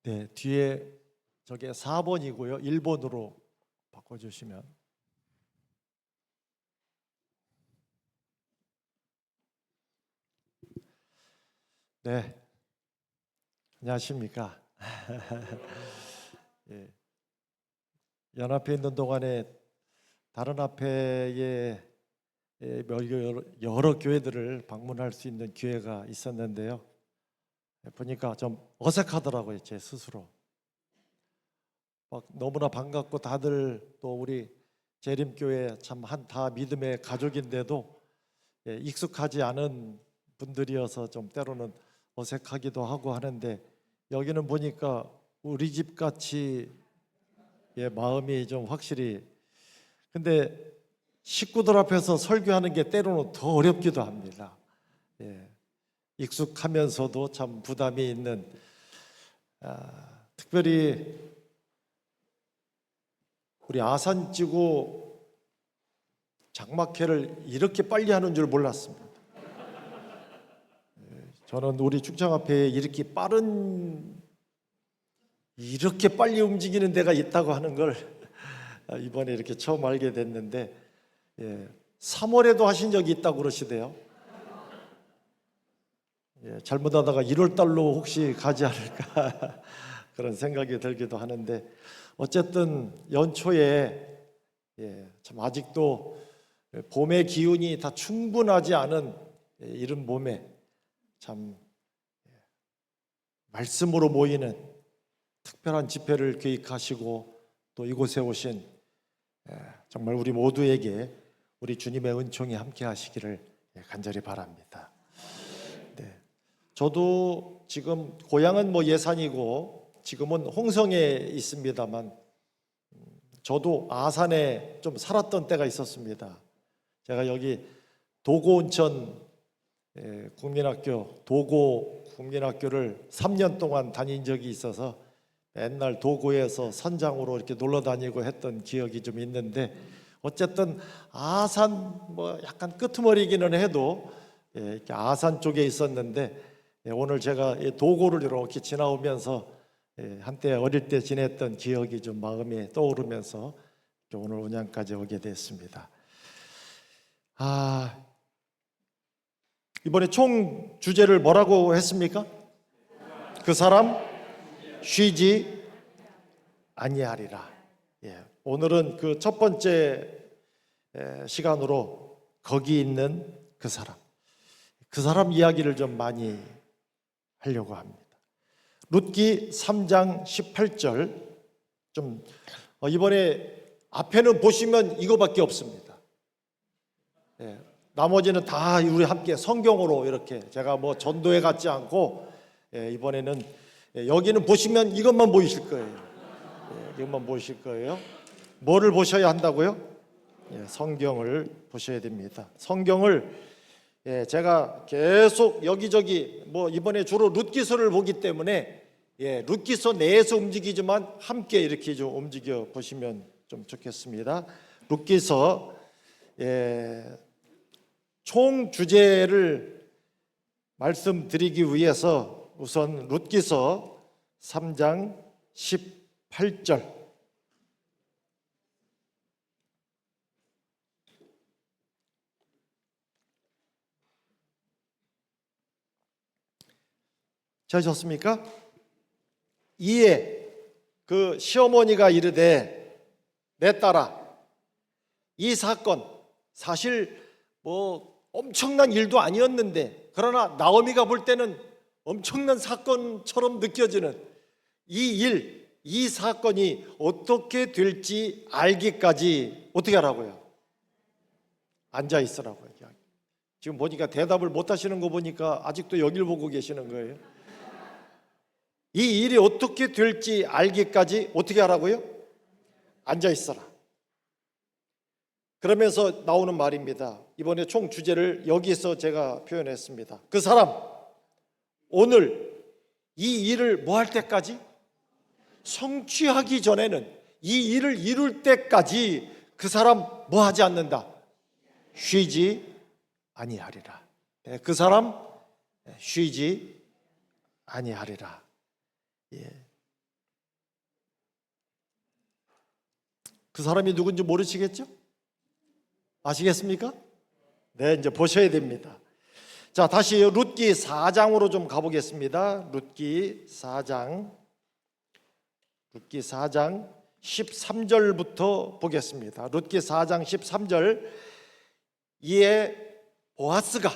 네, 뒤에 저게 4번이고요. 1번으로 바꿔주시면. 네, 안녕하십니까. 예, 연합회 있는 동안에 다른 합회의 여러 교회들을 방문할 수 있는 기회가 있었는데요. 보니까 좀 어색하더라고요, 제 스스로. 막 너무나 반갑고 다들 또 우리 재림교회 참 다 믿음의 가족인데도 익숙하지 않은 분들이어서 좀 때로는 어색하기도 하고 하는데, 여기는 보니까 우리 집 같이 마음이 좀 확실히. 근데 식구들 앞에서 설교하는 게 때로는 더 어렵기도 합니다. 익숙하면서도 참 부담이 있는, 특별히 우리 아산지구 장막회를 이렇게 빨리 하는 줄 몰랐습니다. 저는 우리 축장합회에 이렇게 빨리 움직이는 데가 있다고 하는 걸 이번에 이렇게 처음 알게 됐는데, 3월에도 하신 적이 있다고 그러시대요. 잘못하다가 1월 달로 혹시 가지 않을까 그런 생각이 들기도 하는데, 어쨌든 연초에 참 아직도 봄의 기운이 다 충분하지 않은 이른 봄에 참 말씀으로 모이는 특별한 집회를 계획하시고 또 이곳에 오신 정말 우리 모두에게 우리 주님의 은총이 함께 하시기를 간절히 바랍니다. 네. 저도 지금 고향은 예산이고 지금은 홍성에 있습니다만, 저도 아산에 좀 살았던 때가 있었습니다. 제가 여기 도고온천 국민학교, 도고 국민학교를 3년 동안 다닌 적이 있어서 맨날 도고에서 선장으로 이렇게 놀러 다니고 했던 기억이 좀 있는데, 어쨌든 아산 약간 끄트머리기는 해도 이렇게 아산 쪽에 있었는데, 오늘 제가 도고를 이렇게 지나오면서 한때 어릴 때 지냈던 기억이 좀 마음에 떠오르면서 오늘 온양까지 오게 됐습니다. 이번에 총 주제를 뭐라고 했습니까? 그 사람 쉬지 아니하리라. 오늘은 그 첫 번째 시간으로 거기 있는 그 사람 이야기를 좀 많이 하려고 합니다. 룻기 3장 18절 좀 이번에 앞에는 보시면 이거밖에 없습니다. 나머지는 다 우리 함께 성경으로 이렇게, 제가 전도회 같지 않고 이번에는 여기는 보시면 이것만 보이실 거예요. 이것만 보이실 거예요. 뭐를 보셔야 한다고요? 성경을 보셔야 됩니다. 성경을 제가 계속 여기저기 이번에 주로 룻기서를 보기 때문에 룻기서 내에서 움직이지만 함께 이렇게 좀 움직여 보시면 좀 좋겠습니다. 룻기서 총 주제를 말씀드리기 위해서 우선 룻기서 3장 18절 찾으셨습니까? 이에 그 시어머니가 이르되 내 딸아, 이 사건 사실 엄청난 일도 아니었는데, 그러나 나오미가 볼 때는 엄청난 사건처럼 느껴지는 이 사건이 어떻게 될지 알기까지 어떻게 하라고요? 앉아 있으라고요. 지금 보니까 대답을 못 하시는 거 보니까 아직도 여길 보고 계시는 거예요. 이 일이 어떻게 될지 알기까지 어떻게 하라고요? 앉아 있어라. 그러면서 나오는 말입니다. 이번에 총 주제를 여기서 제가 표현했습니다. 그 사람, 오늘 이 일을 뭐 할 때까지? 성취하기 전에는, 이 일을 이룰 때까지 그 사람 뭐 하지 않는다? 쉬지 아니하리라. 그 사람 쉬지 아니하리라. 그 사람이 누군지 모르시겠죠? 아시겠습니까? 네, 이제 보셔야 됩니다. 자, 다시 룻기 4장으로 좀 가보겠습니다. 룻기 4장 13절부터 보겠습니다. 룻기 4장 13절. 이에 보아스가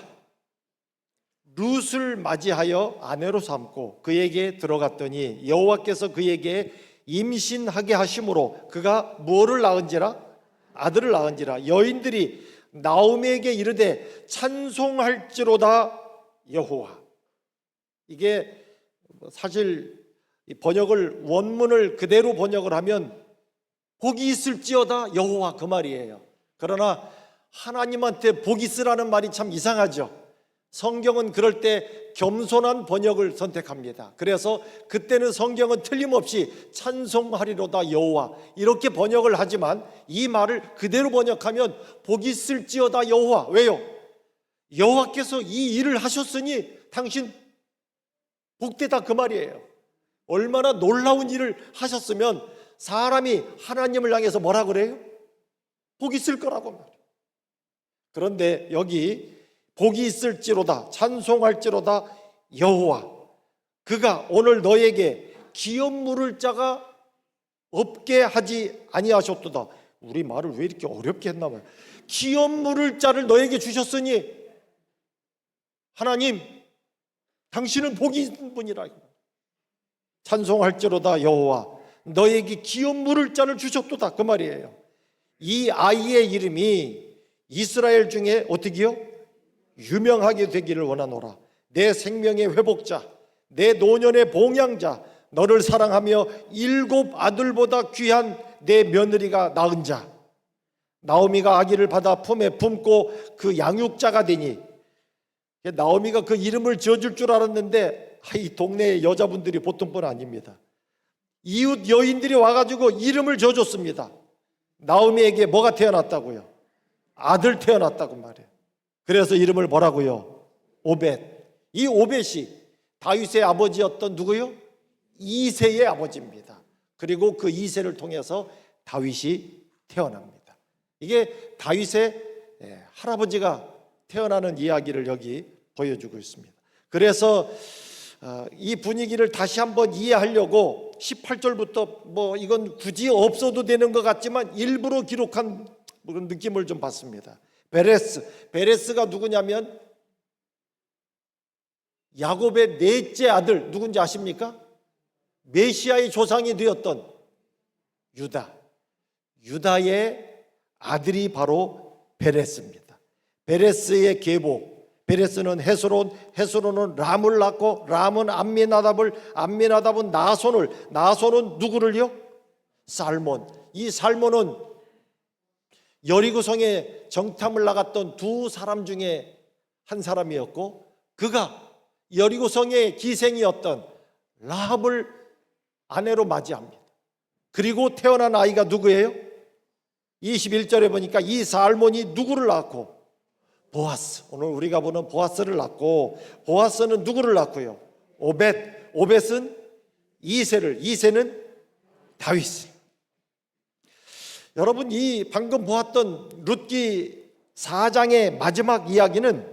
룻을 맞이하여 아내로 삼고 그에게 들어갔더니 여호와께서 그에게 임신하게 하심으로 그가 뭐를 낳은지라? 아들을 낳은지라. 여인들이 나오미에게 이르되 찬송할지로다 여호와. 이게 사실 번역을, 원문을 그대로 번역을 하면 복이 있을지어다 여호와, 그 말이에요. 그러나 하나님한테 복이 있으라는 말이 참 이상하죠. 성경은 그럴 때 겸손한 번역을 선택합니다. 그래서 그때는 성경은 틀림없이 찬송하리로다 여호와 이렇게 번역을 하지만, 이 말을 그대로 번역하면 복이 있을지어다 여호와. 왜요? 여호와께서 이 일을 하셨으니 당신 복되다, 그 말이에요. 얼마나 놀라운 일을 하셨으면 사람이 하나님을 향해서 뭐라 그래요? 복이 있을 거라고 말이에요. 그런데 여기 복이 있을지로다, 찬송할지로다 여호와, 그가 오늘 너에게 기업 물을 자가 없게 하지 아니하셨도다. 우리 말을 왜 이렇게 어렵게 했나 봐요. 기업 물을 자를 너에게 주셨으니 하나님, 당신은 복이 있는 분이라. 찬송할지로다 여호와, 너에게 기업 물을 자를 주셨도다, 그 말이에요. 이 아이의 이름이 이스라엘 중에 어떻게요? 유명하게 되기를 원하노라. 내 생명의 회복자, 내 노년의 봉양자, 너를 사랑하며 7 아들보다 귀한 내 며느리가 낳은 자. 나오미가 아기를 받아 품에 품고 그 양육자가 되니, 나오미가 그 이름을 지어줄 줄 알았는데 이 동네의 여자분들이 보통 분 아닙니다. 이웃 여인들이 와가지고 이름을 지어줬습니다. 나오미에게 뭐가 태어났다고요? 아들 태어났다고 말해요. 그래서 이름을 뭐라고요? 오벳. 이 오벳이 다윗의 아버지였던 누구요? 이새의 아버지입니다. 그리고 그 이새를 통해서 다윗이 태어납니다. 이게 다윗의 할아버지가 태어나는 이야기를 여기 보여주고 있습니다. 그래서 이 분위기를 다시 한번 이해하려고 18절부터 뭐 이건 굳이 없어도 되는 것 같지만 일부러 기록한 그런 느낌을 좀 받습니다. 베레스가 누구냐면 야곱의 넷째 아들, 누군지 아십니까? 메시아의 조상이 되었던 유다의 아들이 바로 베레스입니다. 베레스의 계보, 베레스는 헤스론은 람을 낳고, 람은 암미나답은 나손은 누구를요? 살몬. 이 살몬은 여리고성에 정탐을 나갔던 2 사람 중에 한 사람이었고, 그가 여리고성의 기생이었던 라합을 아내로 맞이합니다. 그리고 태어난 아이가 누구예요? 21절에 보니까 이 살몬이 누구를 낳고? 보아스. 오늘 우리가 보는 보아스를 낳고, 보아스는 누구를 낳고요? 오벳은 이새는 다윗을. 여러분, 이 방금 보았던 룻기 4장의 마지막 이야기는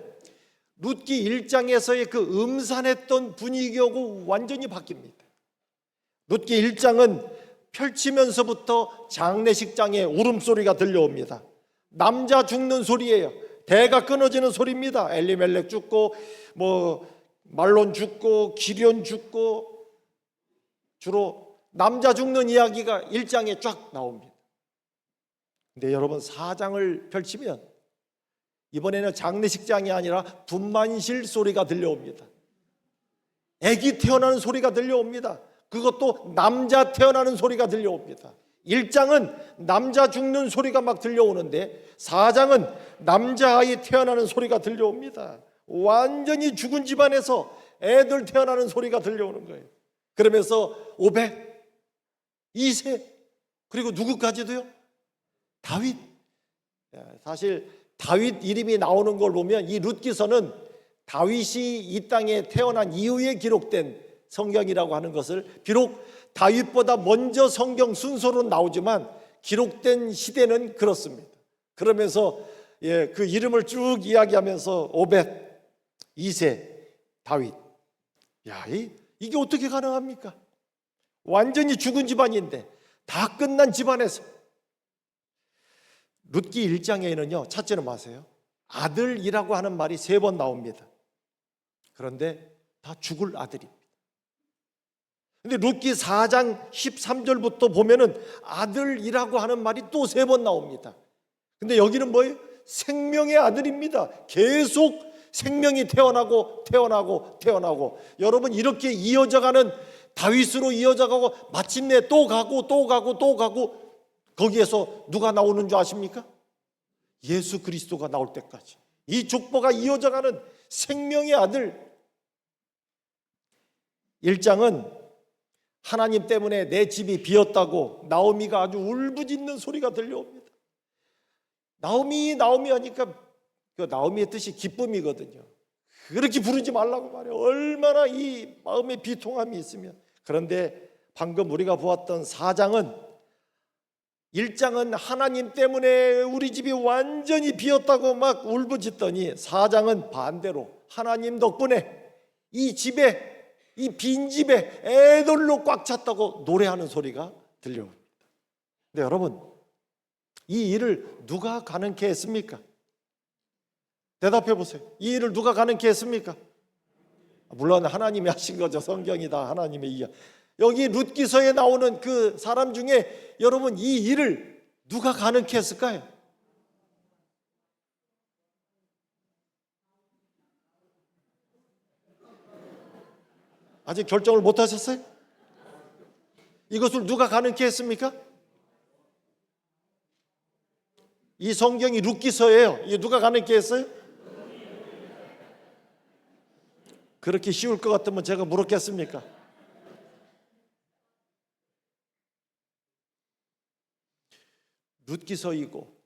룻기 1장에서의 그 음산했던 분위기하고 완전히 바뀝니다. 룻기 1장은 펼치면서부터 장례식장에 울음소리가 들려옵니다. 남자 죽는 소리예요. 대가 끊어지는 소리입니다. 엘리멜렉 죽고, 말론 죽고, 기럨 죽고, 주로 남자 죽는 이야기가 1장에 쫙 나옵니다. 근데 여러분, 4장을 펼치면 이번에는 장례식장이 아니라 분만실 소리가 들려옵니다. 아기 태어나는 소리가 들려옵니다. 그것도 남자 태어나는 소리가 들려옵니다. 1장은 남자 죽는 소리가 막 들려오는데 4장은 남자아이 태어나는 소리가 들려옵니다. 완전히 죽은 집안에서 애들 태어나는 소리가 들려오는 거예요. 그러면서 오벳, 이새, 그리고 누구까지도요? 다윗. 사실 다윗 이름이 나오는 걸 보면 이 룻기서는 다윗이 이 땅에 태어난 이후에 기록된 성경이라고 하는 것을, 비록 다윗보다 먼저 성경 순서로 나오지만 기록된 시대는 그렇습니다. 그러면서 그 이름을 쭉 이야기하면서 오벳, 이세, 다윗. 이게 어떻게 가능합니까? 완전히 죽은 집안인데, 다 끝난 집안에서. 룻기 1장에는요, 찾지는 마세요. 아들이라고 하는 말이 3번 나옵니다. 그런데 다 죽을 아들입니다. 근데 룻기 4장 13절부터 보면은 아들이라고 하는 말이 또 3번 나옵니다. 근데 여기는 뭐예요? 생명의 아들입니다. 계속 생명이 태어나고 태어나고 태어나고, 여러분 이렇게 이어져가는, 다윗으로 이어져가고 마침내 또 가고 또 가고 또 가고, 거기에서 누가 나오는 줄 아십니까? 예수 그리스도가 나올 때까지 이 족보가 이어져가는 생명의 아들. 1장은 하나님 때문에 내 집이 비었다고 나오미가 아주 울부짖는 소리가 들려옵니다. 나오미 하니까 그 나오미의 뜻이 기쁨이거든요. 그렇게 부르지 말라고 말해요. 얼마나 이 마음에 비통함이 있으면. 그런데 방금 우리가 보았던 4장은, 1장은 하나님 때문에 우리 집이 완전히 비었다고 막 울부짖더니, 4장은 반대로 하나님 덕분에 이 집에, 이 빈집에 애들로 꽉 찼다고 노래하는 소리가 들려옵니다. 근데 여러분, 이 일을 누가 가능케 했습니까? 대답해 보세요. 이 일을 누가 가능케 했습니까? 물론 하나님이 하신 거죠. 성경이다 하나님의 이야. 여기 룻기서에 나오는 그 사람 중에 여러분, 이 일을 누가 가능케 했을까요? 아직 결정을 못 하셨어요? 이것을 누가 가능케 했습니까? 이 성경이 룻기서예요. 이게 누가 가능케 했어요? 그렇게 쉬울 것 같으면 제가 물었겠습니까? 룻기서이고,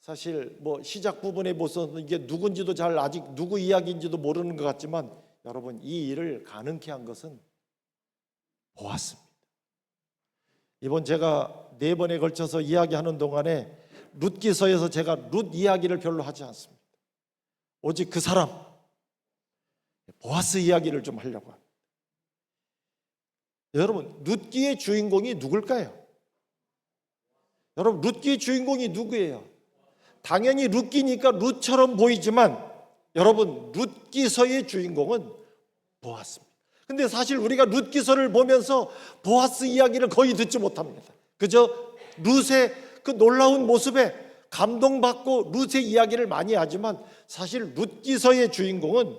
사실 뭐 시작 부분에 보서는 이게 누군지도 잘, 아직 누구 이야기인지도 모르는 것 같지만, 여러분 이 일을 가능케 한 것은 보았습니다. 이번 제가 4번에 걸쳐서 이야기하는 동안에 룻기서에서 제가 룻 이야기를 별로 하지 않습니다. 오직 그 사람 보아스 이야기를 좀 하려고 합니다. 여러분, 룻기의 주인공이 누굴까요? 여러분, 룻기의 주인공이 누구예요? 당연히 룻기니까 룻처럼 보이지만, 여러분 룻기서의 주인공은 보아스입니다. 근데 사실 우리가 룻기서를 보면서 보아스 이야기를 거의 듣지 못합니다. 그저 룻의 그 놀라운 모습에 감동받고 룻의 이야기를 많이 하지만, 사실 룻기서의 주인공은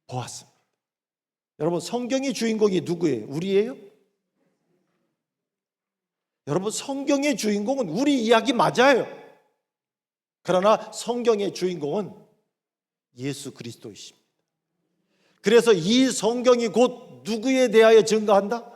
보았습니다. 여러분, 성경의 주인공이 누구예요? 우리예요? 여러분, 성경의 주인공은 우리 이야기 맞아요. 그러나 성경의 주인공은 예수 그리스도이십니다. 그래서 이 성경이 곧 누구에 대하여 증거한다?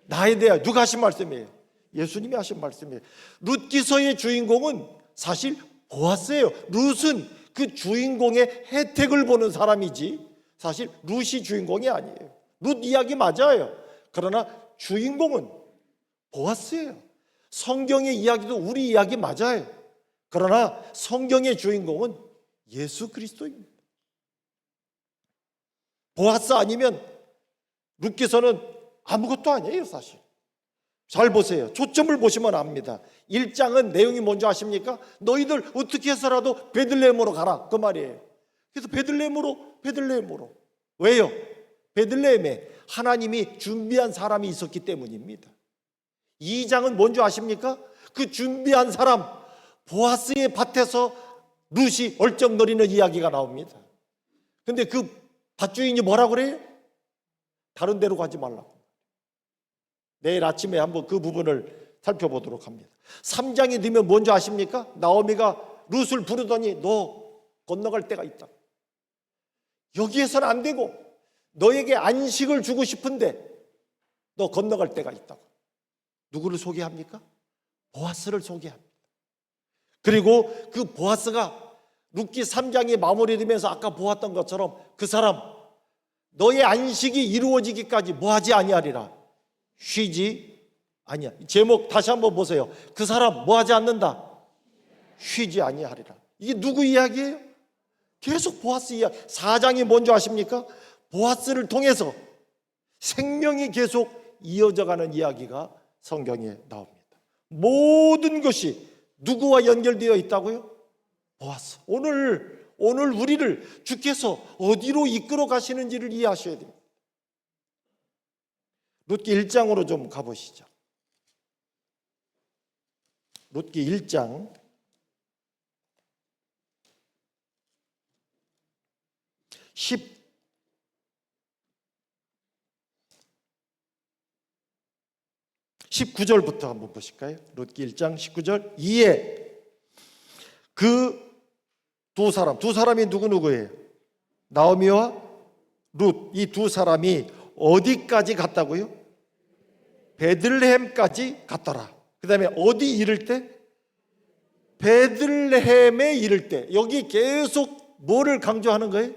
나에 대하여. 누가 하신 말씀이에요? 예수님이 하신 말씀이에요. 룻기서의 주인공은 사실 보아스예요. 룻은 그 주인공의 혜택을 보는 사람이지, 사실 룻이 주인공이 아니에요. 룻 이야기 맞아요. 그러나 주인공은 보아스예요. 성경의 이야기도 우리 이야기 맞아요. 그러나 성경의 주인공은 예수 그리스도입니다. 보아스 아니면 룻기서는 아무것도 아니에요. 사실 잘 보세요. 초점을 보시면 압니다. 1장은 내용이 뭔지 아십니까? 너희들 어떻게 해서라도 베들레헴으로 가라, 그 말이에요. 그래서 베들레헴으로. 왜요? 베들레헴에 하나님이 준비한 사람이 있었기 때문입니다. 2장은 뭔지 아십니까? 그 준비한 사람, 보아스의 밭에서 룻이 얼쩡거리는 이야기가 나옵니다. 근데 그 밭주인이 뭐라고 그래요? 다른 데로 가지 말라고. 내일 아침에 한번 그 부분을 살펴보도록 합니다. 3장이 되면 뭔지 아십니까? 나오미가 룻을 부르더니 너 건너갈 때가 있다. 여기에서는 안 되고 너에게 안식을 주고 싶은데 너 건너갈 때가 있다고. 누구를 소개합니까? 보아스를 소개합니다. 그리고 그 보아스가 룻기 3장이 마무리되면서 아까 보았던 것처럼 그 사람, 너의 안식이 이루어지기까지 뭐하지 아니하리라. 쉬지 아니야. 제목 다시 한번 보세요. 그 사람 뭐하지 않는다. 쉬지 아니하리라. 이게 누구 이야기예요? 계속 보아스 이야기. 4장이 뭔지 아십니까? 보아스를 통해서 생명이 계속 이어져가는 이야기가 성경에 나옵니다. 모든 것이 누구와 연결되어 있다고요? 보아스. 오늘 우리를 주께서 어디로 이끌어 가시는지를 이해하셔야 됩니다. 룻기 1장으로 좀 가보시죠. 룻기 1장 19절부터 한번 보실까요? 룻기 1장 19절. 이에 그 두 사람이 누구예요? 나오미와 룻, 이 두 사람이 어디까지 갔다고요? 베들레헴까지 갔더라. 그 다음에 어디 이를 때? 베들레헴에 이를 때. 여기 계속 뭐를 강조하는 거예요?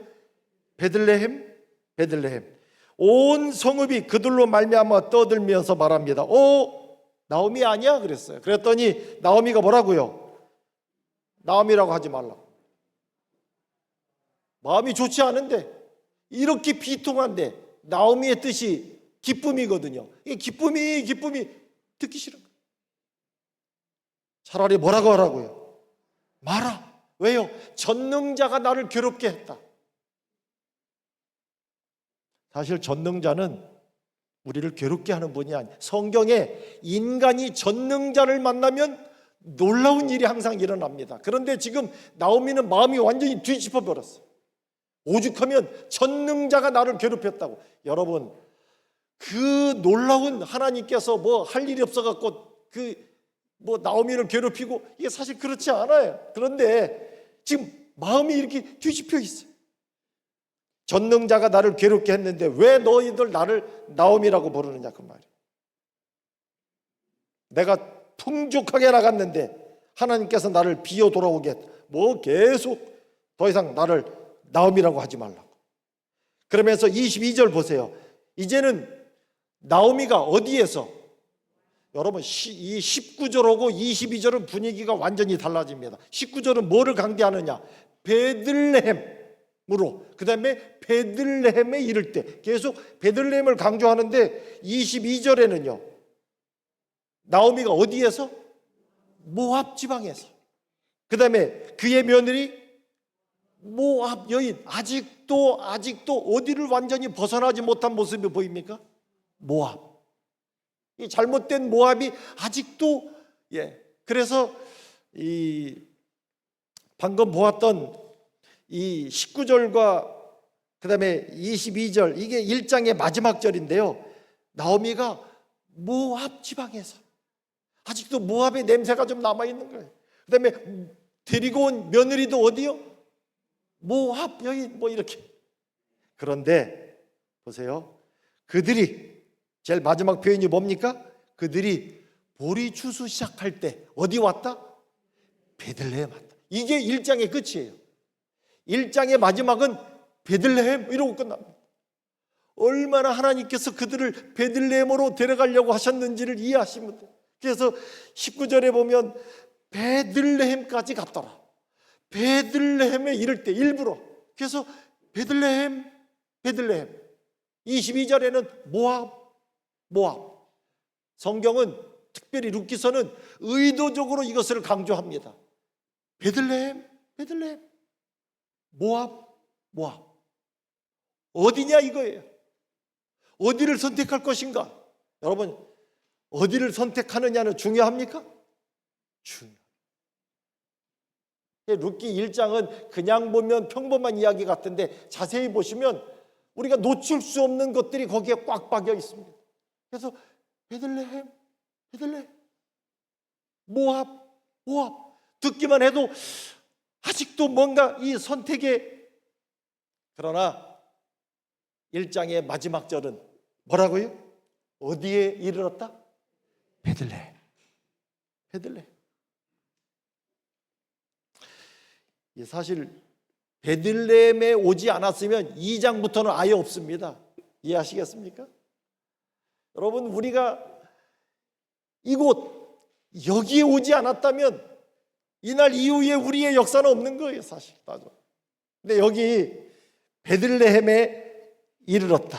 베들레헴. 온 성읍이 그들로 말미암아 떠들면서 말합니다. 나오미 아니야? 그랬어요. 그랬더니 나오미가 뭐라고요? 나오미라고 하지 말라고. 마음이 좋지 않은데, 이렇게 비통한데 나오미의 뜻이 기쁨이거든요. 이 기쁨이 듣기 싫은 거예요. 차라리 뭐라고 하라고요? 말아. 왜요? 전능자가 나를 괴롭게 했다. 사실 전능자는 우리를 괴롭게 하는 분이 아니에요. 성경에 인간이 전능자를 만나면 놀라운 일이 항상 일어납니다. 그런데 지금 나오미는 마음이 완전히 뒤집어 버렸어요. 오죽하면 전능자가 나를 괴롭혔다고. 여러분, 그 놀라운 하나님께서 뭐 할 일이 없어갖고 나오미를 괴롭히고, 이게 사실 그렇지 않아요. 그런데 지금 마음이 이렇게 뒤집혀 있어요. 전능자가 나를 괴롭게 했는데 왜 너희들 나를 나오미라고 부르느냐, 그 말이에요. 내가 풍족하게 나갔는데 하나님께서 나를 비워 돌아오게 했다. 뭐 계속 더 이상 나를 나오미라고 하지 말라고. 그러면서 22절 보세요. 이제는 나오미가 어디에서, 여러분 이 19절하고 22절은 분위기가 완전히 달라집니다. 19절은 뭐를 강조하느냐? 베들레헴으로, 그 다음에 베들레헴에 이를 때 계속 베들레헴을 강조하는데, 22절에는요 나오미가 어디에서? 모압 지방에서. 그 다음에 그의 며느리 모압 여인, 아직도 어디를 완전히 벗어나지 못한 모습이 보입니까? 모압. 이 잘못된 모압이 아직도, 그래서 이 방금 보았던 이 19절과 그 다음에 22절, 이게 1장의 마지막 절인데요, 나오미가 모압 지방에서 아직도 모압의 냄새가 좀 남아있는 거예요. 그 다음에 데리고 온 며느리도 어디요? 모압 여인, 이렇게. 그런데 보세요, 그들이 제일 마지막 표현이 뭡니까? 그들이 보리 추수 시작할 때 어디 왔다? 베들레헴 왔다. 이게 1장의 끝이에요. 1장의 마지막은 베들레헴 이러고 끝납니다. 얼마나 하나님께서 그들을 베들레헴으로 데려가려고 하셨는지를 이해하시면 돼요. 그래서 19절에 보면 베들레헴까지 갔더라. 베들레헴에 이를 때 일부러, 그래서 베들레헴. 22절에는 모압. 성경은 특별히 룻기서는 의도적으로 이것을 강조합니다. 베들레헴. 모압. 어디냐 이거예요. 어디를 선택할 것인가? 여러분, 어디를 선택하느냐는 중요합니까? 중요합니다. 룻기 1장은 그냥 보면 평범한 이야기 같은데 자세히 보시면 우리가 놓칠 수 없는 것들이 거기에 꽉 박여 있습니다. 그래서 베들레헴, 모압. 듣기만 해도 아직도 뭔가 이 선택에, 그러나 1장의 마지막 절은 뭐라고요? 어디에 이르렀다? 베들레헴. 사실 베들레헴에 오지 않았으면 2장부터는 아예 없습니다. 이해하시겠습니까? 여러분, 우리가 이곳 여기에 오지 않았다면 이날 이후에 우리의 역사는 없는 거예요, 사실. 근데 여기 베들레헴에 이르렀다.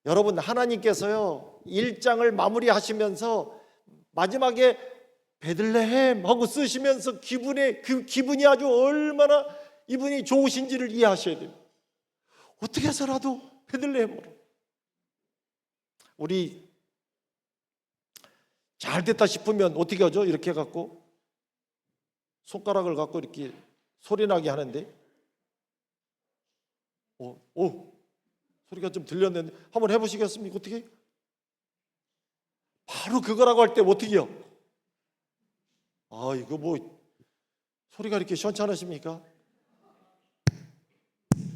여러분, 하나님께서요 1장을 마무리하시면서 마지막에 베들레헴 하고 쓰시면서 그 기분이 아주 얼마나 이분이 좋으신지를 이해하셔야 돼요. 어떻게 해서라도 베들레헴으로. 우리 잘 됐다 싶으면 어떻게 하죠? 이렇게 해갖고 손가락을 갖고 이렇게 소리 나게 하는데, 소리가 좀 들렸는데 한번 해보시겠습니까? 어떻게? 바로 그거라고 할 때 어떻게 해요? 이거 뭐 소리가 이렇게 시원찮으십니까?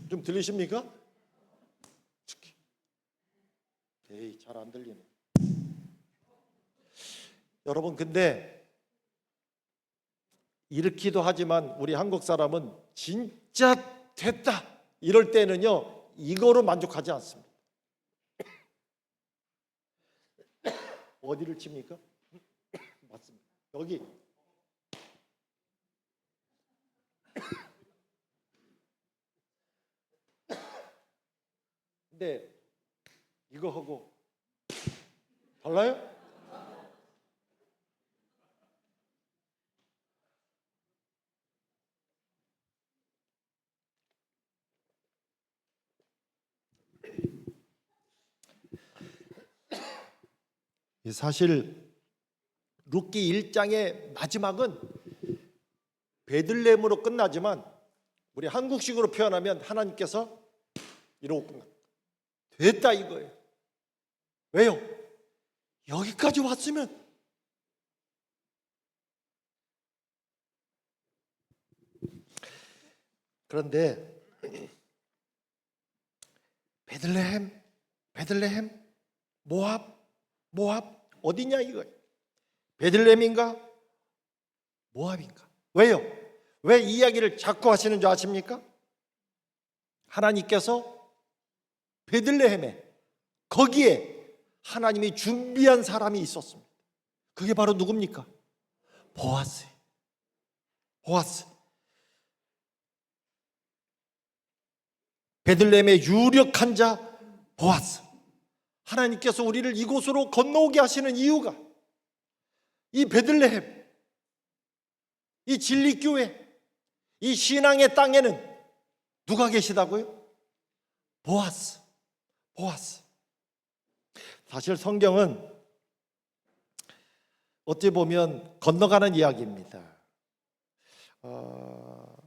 좀 들리십니까? 에이, 잘 안 들리네. 여러분, 근데 이렇기도 하지만 우리 한국 사람은 진짜 됐다 이럴 때는요 이거로 만족하지 않습니다. 어디를 칩니까? 맞습니다. 여기. 근데 이거 하고 달라요? 사실 룻기 1장의 마지막은 베들레헴으로 끝나지만 우리 한국식으로 표현하면 하나님께서 이러고 끝납니다. 됐다 이거예요. 왜요? 여기까지 왔으면 그런데 베들레헴, 모압 어디냐 이거예요. 베들레헴인가 모압인가? 왜요? 왜 이 이야기를 자꾸 하시는 줄 아십니까? 하나님께서 베들레헴에 거기에 하나님이 준비한 사람이 있었습니다. 그게 바로 누굽니까? 보아스예요. 보아스. 베들레헴의 유력한 자 보아스. 하나님께서 우리를 이곳으로 건너오게 하시는 이유가 이 베들레헴, 이 진리교회, 이 신앙의 땅에는 누가 계시다고요? 보아스. 사실 성경은 어찌 보면 건너가는 이야기입니다.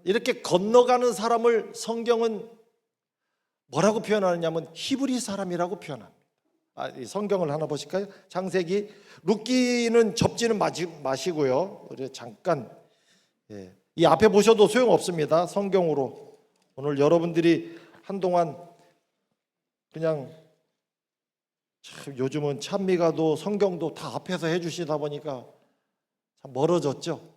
이렇게 건너가는 사람을 성경은 뭐라고 표현하느냐면 히브리 사람이라고 표현합니다. 이 성경을 하나 보실까요? 창세기. 룻기는 접지는 마시고요. 우리 잠깐 이 앞에 보셔도 소용없습니다. 성경으로 오늘 여러분들이 한동안 그냥 참 요즘은 찬미가도 성경도 다 앞에서 해주시다 보니까 참 멀어졌죠.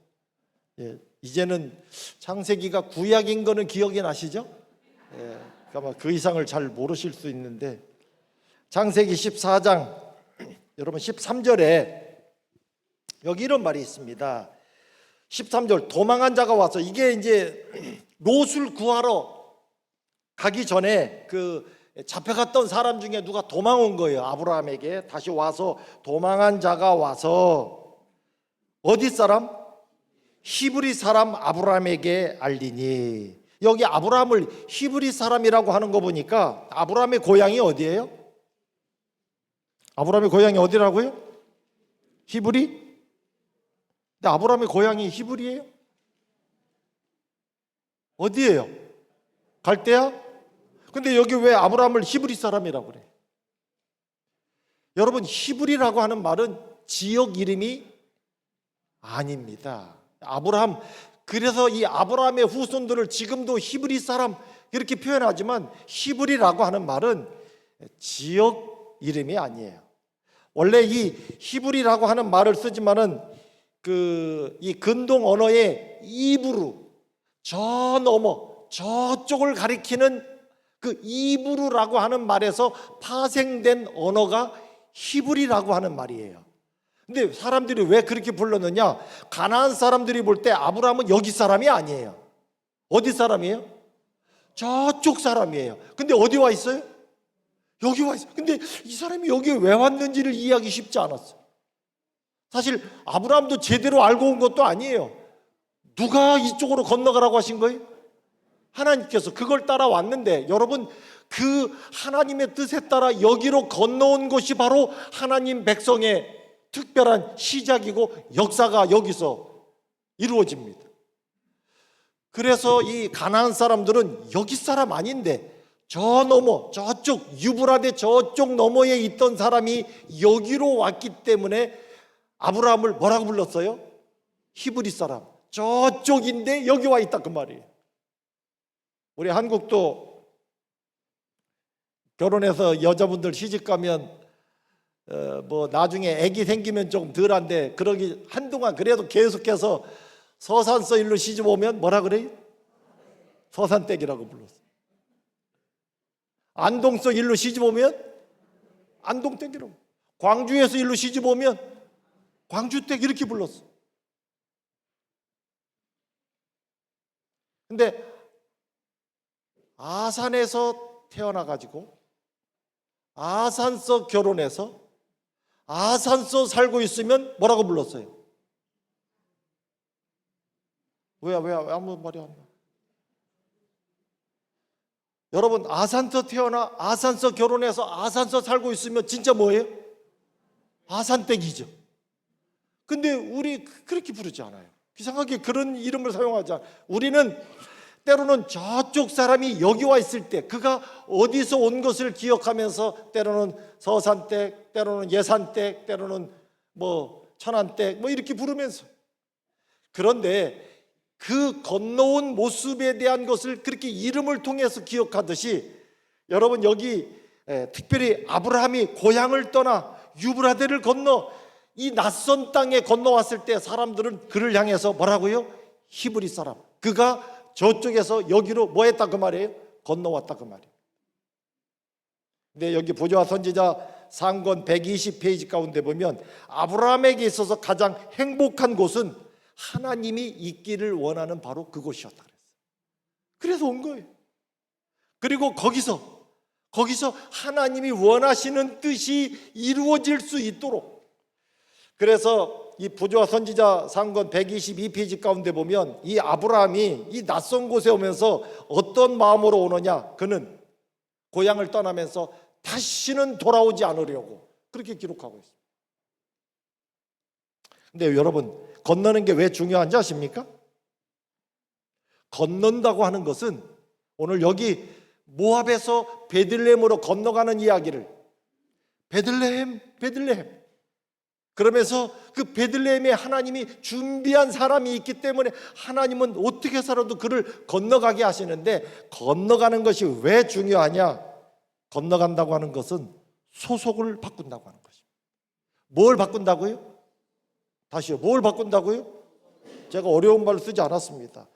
이제는 창세기가 구약인 거는 기억이 나시죠? 아마 그 이상을 잘 모르실 수 있는데 창세기 14장 여러분 13절에 여기 이런 말이 있습니다. 13절 도망한 자가 와서 이게 이제 롯을 구하러 가기 전에 그 잡혀갔던 사람 중에 누가 도망온 거예요. 아브라함에게 다시 와서 도망한 자가 와서 어디 사람? 히브리 사람 아브라함에게 알리니. 여기 아브라함을 히브리 사람이라고 하는 거 보니까 아브라함의 고향이 어디예요? 아브라함의 고향이 어디라고요? 히브리? 근데 아브라함의 고향이 히브리예요? 어디예요? 갈대아? 근데 여기 왜 아브라함을 히브리 사람이라고 그래? 여러분, 히브리라고 하는 말은 지역 이름이 아닙니다. 아브라함, 그래서 이 아브라함의 후손들을 지금도 히브리 사람 이렇게 표현하지만 히브리라고 하는 말은 지역 이름이 아니에요. 원래 이 히브리라고 하는 말을 쓰지만은 이 근동 언어의 이브루, 저 저쪽을 가리키는 그 이브루라고 하는 말에서 파생된 언어가 히브리라고 하는 말이에요. 근데 사람들이 왜 그렇게 불렀느냐? 가나안 사람들이 볼 때 아브라함은 여기 사람이 아니에요. 어디 사람이에요? 저쪽 사람이에요. 근데 어디 와 있어요? 여기 와 있어요. 근데 이 사람이 여기에 왜 왔는지를 이해하기 쉽지 않았어요. 사실 아브라함도 제대로 알고 온 것도 아니에요. 누가 이쪽으로 건너가라고 하신 거예요? 하나님께서 그걸 따라왔는데, 여러분, 그 하나님의 뜻에 따라 여기로 건너온 것이 바로 하나님 백성의 특별한 시작이고 역사가 여기서 이루어집니다. 그래서 이 가나안 사람들은 여기 사람 아닌데 저 너머, 저쪽 유브라데 저쪽 너머에 있던 사람이 여기로 왔기 때문에 아브라함을 뭐라고 불렀어요? 히브리 사람. 저쪽인데 여기 와 있다 그 말이에요. 우리 한국도 결혼해서 여자분들 시집 가면 뭐 나중에 아기 생기면 조금 덜한데, 그러기 한동안 그래도 계속해서 서산서 일로 시집 오면 뭐라 그래요? 서산댁이라고 불렀어요. 안동서 일로 시집 오면 안동댁이라고, 광주에서 일로 시집 오면 광주댁 이렇게 불렀어. 근데 아산에서 태어나가지고 아산서 결혼해서 아산서 살고 있으면 뭐라고 불렀어요? 왜 아무 말이 안 나? 여러분, 아산서 태어나 아산서 결혼해서 아산서 살고 있으면 진짜 뭐예요? 아산댁이죠. 근데 우리 그렇게 부르지 않아요. 이상하게 그런 이름을 사용하지 않아요. 우리는 때로는 저쪽 사람이 여기 와 있을 때 그가 어디서 온 것을 기억하면서 때로는 서산댁, 때로는 예산댁, 때로는 뭐 천안댁 뭐 이렇게 부르면서, 그런데 그 건너온 모습에 대한 것을 그렇게 이름을 통해서 기억하듯이, 여러분 여기 특별히 아브라함이 고향을 떠나 유브라데를 건너 이 낯선 땅에 건너왔을 때 사람들은 그를 향해서 뭐라고요? 히브리 사람. 그가 저쪽에서 여기로 뭐 했다 그 말이에요? 건너왔다 그 말이에요. 근데 여기 보좌 선지자 상권 120페이지 가운데 보면 아브라함에게 있어서 가장 행복한 곳은 하나님이 있기를 원하는 바로 그곳이었다 그랬어요. 그래서 온 거예요. 그리고 거기서 하나님이 원하시는 뜻이 이루어질 수 있도록, 그래서 이 부조와 선지자 상권 122페이지 가운데 보면 이 아브라함이 이 낯선 곳에 오면서 어떤 마음으로 오느냐, 그는 고향을 떠나면서 다시는 돌아오지 않으려고 그렇게 기록하고 있습니다. 근데 여러분, 건너는 게 왜 중요한지 아십니까? 건넌다고 하는 것은 오늘 여기 모압에서 베들레헴으로 건너가는 이야기를 베들레헴 그러면서 그 베들레헴에 하나님이 준비한 사람이 있기 때문에 하나님은 어떻게 살아도 그를 건너가게 하시는데, 건너가는 것이 왜 중요하냐? 건너간다고 하는 것은 소속을 바꾼다고 하는 것입니다. 뭘 바꾼다고요? 다시요. 뭘 바꾼다고요? 제가 어려운 말을 쓰지 않았습니다.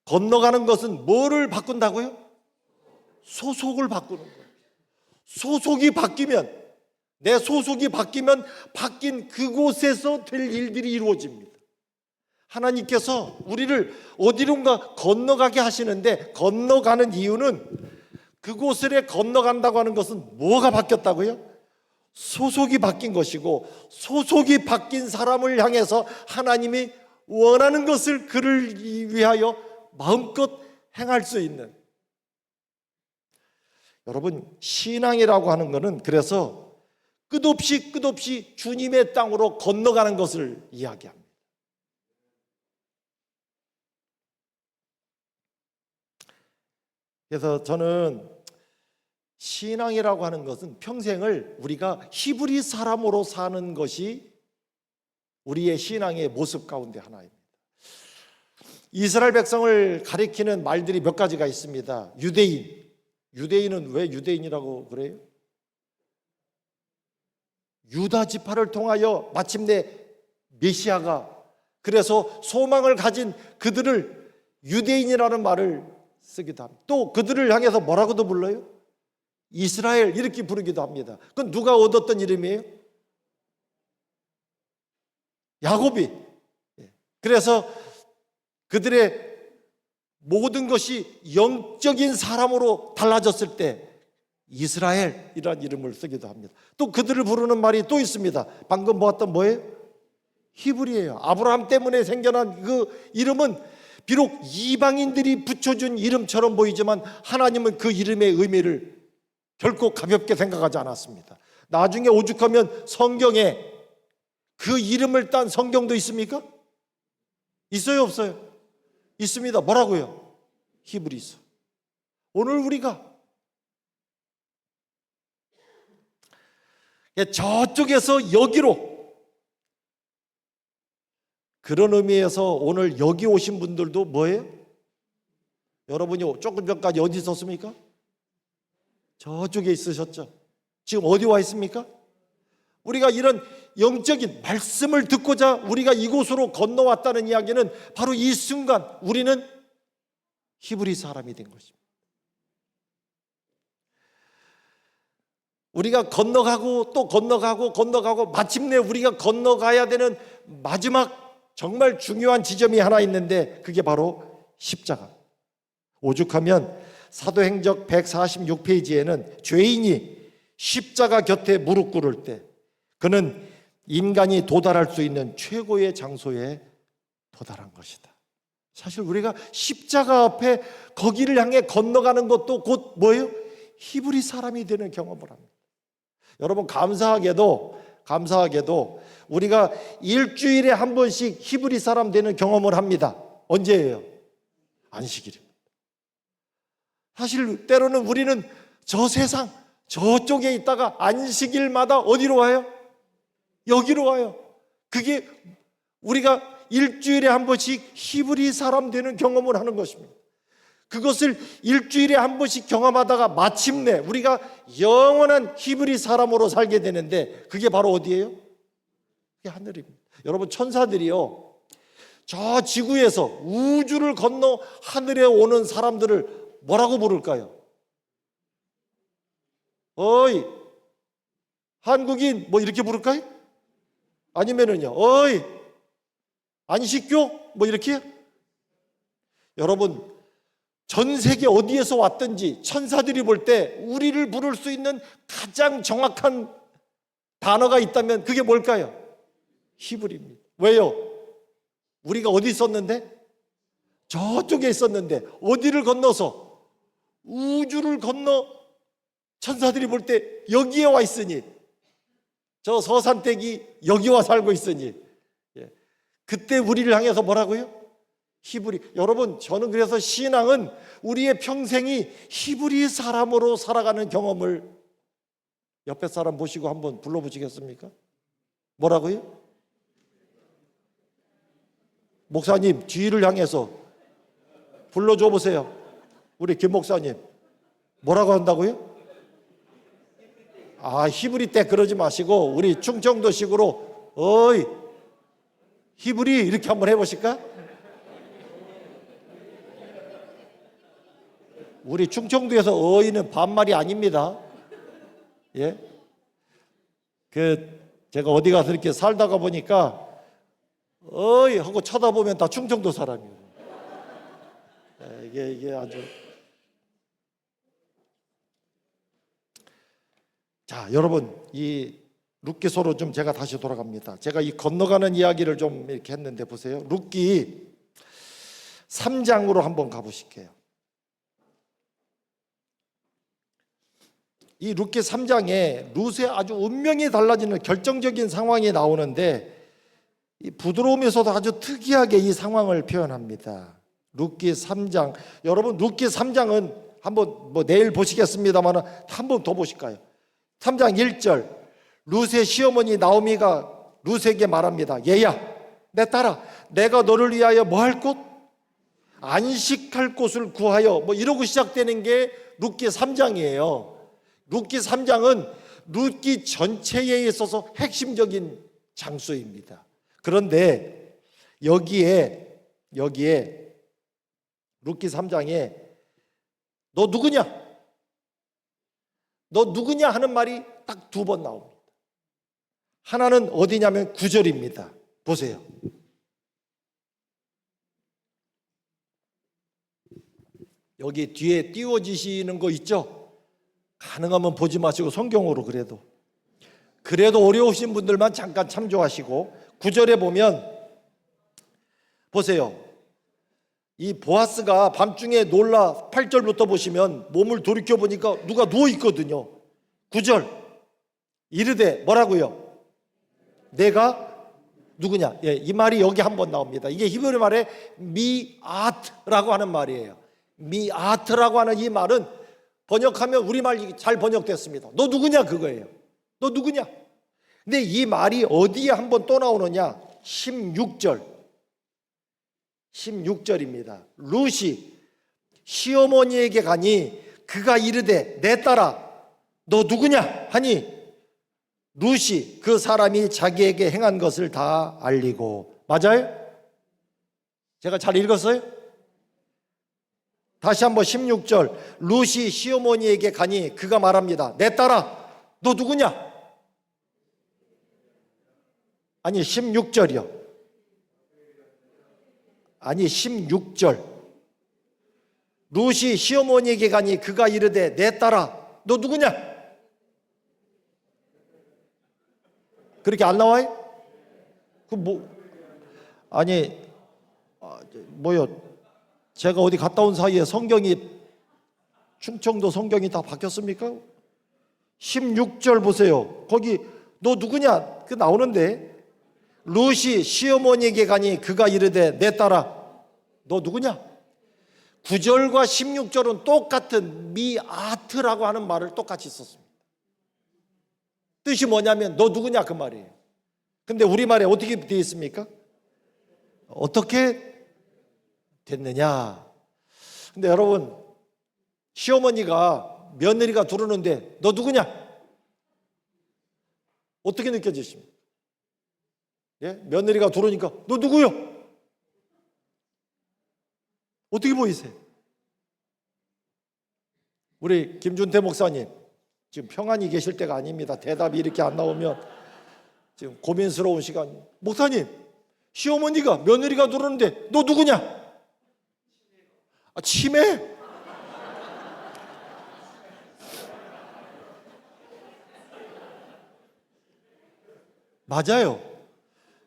건너가는 것은 뭐를 바꾼다고요? 소속을 바꾸는 거예요. 소속이 바뀌면, 내 소속이 바뀌면 바뀐 그곳에서 될 일들이 이루어집니다. 하나님께서 우리를 어디론가 건너가게 하시는데, 건너가는 이유는 그곳을 건너간다고 하는 것은 뭐가 바뀌었다고요? 소속이 바뀐 것이고, 소속이 바뀐 사람을 향해서 하나님이 원하는 것을 그를 위하여 마음껏 행할 수 있는, 여러분 신앙이라고 하는 것은 그래서 끝없이 주님의 땅으로 건너가는 것을 이야기합니다. 그래서 저는 신앙이라고 하는 것은 평생을 우리가 히브리 사람으로 사는 것이 우리의 신앙의 모습 가운데 하나입니다. 이스라엘 백성을 가리키는 말들이 몇 가지가 있습니다. 유대인은 왜 유대인이라고 그래요? 유다 지파를 통하여 마침내 메시아가, 그래서 소망을 가진 그들을 유대인이라는 말을 쓰기도 합니다. 또 그들을 향해서 뭐라고도 불러요? 이스라엘 이렇게 부르기도 합니다. 그건 누가 얻었던 이름이에요? 야곱이. 그래서 그들의 모든 것이 영적인 사람으로 달라졌을 때 이스라엘이라는 이름을 쓰기도 합니다. 또 그들을 부르는 말이 또 있습니다. 방금 보았던 뭐예요? 히브리예요. 아브라함 때문에 생겨난 그 이름은 비록 이방인들이 붙여준 이름처럼 보이지만 하나님은 그 이름의 의미를 결코 가볍게 생각하지 않았습니다. 나중에 오죽하면 성경에 그 이름을 딴 성경도 있습니까? 있어요, 없어요? 있습니다. 뭐라고요? 히브리서. 오늘 우리가 저쪽에서 여기로, 그런 의미에서 오늘 여기 오신 분들도 뭐예요? 여러분이 조금 전까지 어디 있었습니까? 저쪽에 있으셨죠. 지금 어디 와 있습니까? 우리가 이런 영적인 말씀을 듣고자 우리가 이곳으로 건너왔다는 이야기는 바로 이 순간 우리는 히브리 사람이 된 것입니다. 우리가 건너가고 또 건너가고 마침내 우리가 건너가야 되는 마지막 정말 중요한 지점이 하나 있는데 그게 바로 십자가. 오죽하면 사도행적 146페이지에는 죄인이 십자가 곁에 무릎 꿇을 때 그는 인간이 도달할 수 있는 최고의 장소에 도달한 것이다. 사실 우리가 십자가 앞에 거기를 향해 건너가는 것도 곧 뭐예요? 히브리 사람이 되는 경험을 합니다. 여러분 감사하게도 우리가 일주일에 한 번씩 히브리 사람 되는 경험을 합니다. 언제예요? 안식일입니다. 사실 때로는 우리는 저 세상 저쪽에 있다가 안식일마다 어디로 와요? 여기로 와요. 그게 우리가 일주일에 한 번씩 히브리 사람 되는 경험을 하는 것입니다. 그것을 일주일에 한 번씩 경험하다가 마침내 우리가 영원한 히브리 사람으로 살게 되는데 그게 바로 어디예요? 그게 하늘입니다. 여러분 천사들이요, 저 지구에서 우주를 건너 하늘에 오는 사람들을 뭐라고 부를까요? 어이 한국인 뭐 이렇게 부를까요? 아니면은요 어이 안식교 뭐 이렇게? 여러분 전 세계 어디에서 왔든지 천사들이 볼 때 우리를 부를 수 있는 가장 정확한 단어가 있다면 그게 뭘까요? 히브리입니다. 왜요? 우리가 어디 있었는데? 저쪽에 있었는데 어디를 건너서 우주를 건너 천사들이 볼 때 여기에 와 있으니, 저 서산댁이 여기 와 살고 있으니 그때 우리를 향해서 뭐라고요? 히브리. 여러분 저는 그래서 신앙은 우리의 평생이 히브리 사람으로 살아가는 경험을, 옆에 사람 보시고 한번 불러보시겠습니까? 뭐라고요? 목사님 뒤를 향해서 불러줘 보세요. 우리 김 목사님 뭐라고 한다고요? 아 히브리 때 그러지 마시고 우리 충청도식으로 어이 히브리 이렇게 한번 해보실까? 우리 충청도에서 어이는 반말이 아닙니다. 예? 제가 어디 가서 이렇게 살다가 보니까 어이 하고 쳐다보면 다 충청도 사람이에요. 이게 아주. 자, 여러분 이 룻기서로 좀 제가 다시 돌아갑니다. 제가 이 건너가는 이야기를 좀 이렇게 했는데 보세요. 룻기 3장으로 한번 가보실게요. 이 룻기 3장에 룻의 아주 운명이 달라지는 결정적인 상황이 나오는데 이 부드러우면서도 아주 특이하게 이 상황을 표현합니다. 룻기 3장. 여러분 룻기 3장은 한번 뭐 내일 보시겠습니다만 한번 더 보실까요? 3장 1절 룻의 시어머니 나오미가 룻에게 말합니다. 얘야 내 딸아 내가 너를 위하여 뭐 할 곳? 안식할 곳을 구하여 뭐 이러고 시작되는 게 룻기 3장이에요. 룻기 3장은 룻기 전체에 있어서 핵심적인 장소입니다. 그런데 여기에 룻기 3장에 너 누구냐? 너 누구냐 하는 말이 딱 2번 나옵니다. 하나는 어디냐면 9절입니다. 보세요. 여기 뒤에 띄워지시는 거 있죠? 가능하면 보지 마시고 성경으로 그래도 어려우신 분들만 잠깐 참조하시고 9절에 보면 보세요. 이 보아스가 밤중에 놀라 8절부터 보시면 몸을 돌이켜 보니까 누가 누워 있거든요. 9절 이르되 뭐라고요? 내가 누구냐? 예, 이 말이 여기 한번 나옵니다. 이게 히브리 말에 미아트라고 하는 말이에요. 미아트라고 하는 이 말은 번역하면 우리말 잘 번역됐습니다. 너 누구냐 그거예요. 너 누구냐? 근데 이 말이 어디에 한번 또 나오느냐? 16절입니다. 룻이 시어머니에게 가니 그가 이르되 내 딸아 너 누구냐 하니 룻이 그 사람이 자기에게 행한 것을 다 알리고. 맞아요? 제가 잘 읽었어요? 다시 한번 16절 룻이 시어머니에게 가니 그가 말합니다. 내 딸아 너 누구냐? 아니 16절이요. 아니 16절 룻이 시어머니에게 가니 그가 이르되 내 딸아 너 누구냐? 그렇게 안 나와요? 아니 뭐요? 제가 어디 갔다 온 사이에 성경이 충청도 성경이 다 바뀌었습니까? 16절 보세요. 거기 너 누구냐? 그 나오는데 룻이 시어머니에게 가니 그가 이르되 내 딸아 너 누구냐? 9절과 16절은 똑같은 미아트라고 하는 말을 똑같이 썼습니다. 뜻이 뭐냐면 너 누구냐 그 말이에요. 근데 우리말에 어떻게 되어 있습니까? 어떻게 됐느냐? 근데 여러분 시어머니가 며느리가 들어오는데 너 누구냐? 어떻게 느껴지십니까? 예? 며느리가 들어오니까 너 누구요? 어떻게 보이세요? 우리 김준태 목사님 지금 평안히 계실 때가 아닙니다. 대답이 이렇게 안 나오면 지금 고민스러운 시간. 목사님 시어머니가 며느리가 들어오는데 너 누구냐? 치매? 맞아요.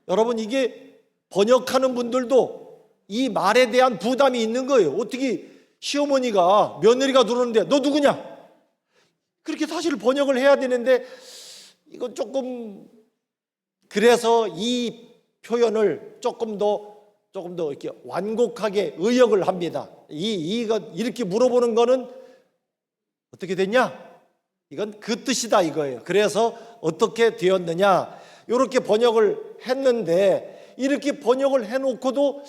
여러분 이게 번역하는 분들도 이 말에 대한 부담이 있는 거예요. 어떻게 시어머니가 며느리가 들어오는데 너 누구냐? 그렇게 사실 번역을 해야 되는데 이건 조금 그래서 이 표현을 조금 더 이렇게 완곡하게 의역을 합니다. 이거 이렇게 물어보는 거는 어떻게 됐냐? 이건 그 뜻이다 이거예요. 그래서 어떻게 되었느냐? 이렇게 번역을 했는데 이렇게 번역을 해놓고도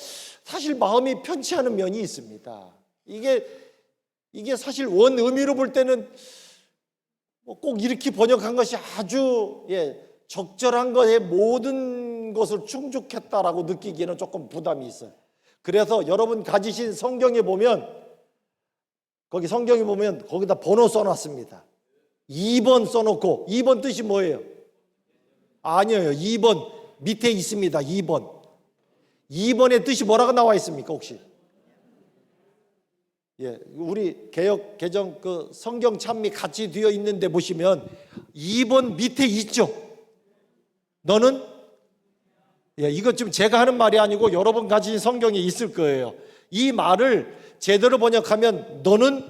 사실 마음이 편치 않은 면이 있습니다. 이게 사실 원 의미로 볼 때는 꼭 이렇게 번역한 것이 아주 적절한 것에 모든 것을 충족했다라고 느끼기에는 조금 부담이 있어요. 그래서 여러분 가지신 성경에 보면 거기 성경에 보면 거기다 번호 써놨습니다. 2번 써놓고 2번 뜻이 뭐예요? 아니에요. 2번 밑에 있습니다. 2번. 2번의 뜻이 뭐라고 나와 있습니까 혹시? 우리 개역 개정 그 성경 찬미 같이 되어 있는데 보시면 2번 밑에 있죠. 너는 이것 지금 제가 하는 말이 아니고 여러분 가진 성경에 있을 거예요. 이 말을 제대로 번역하면 너는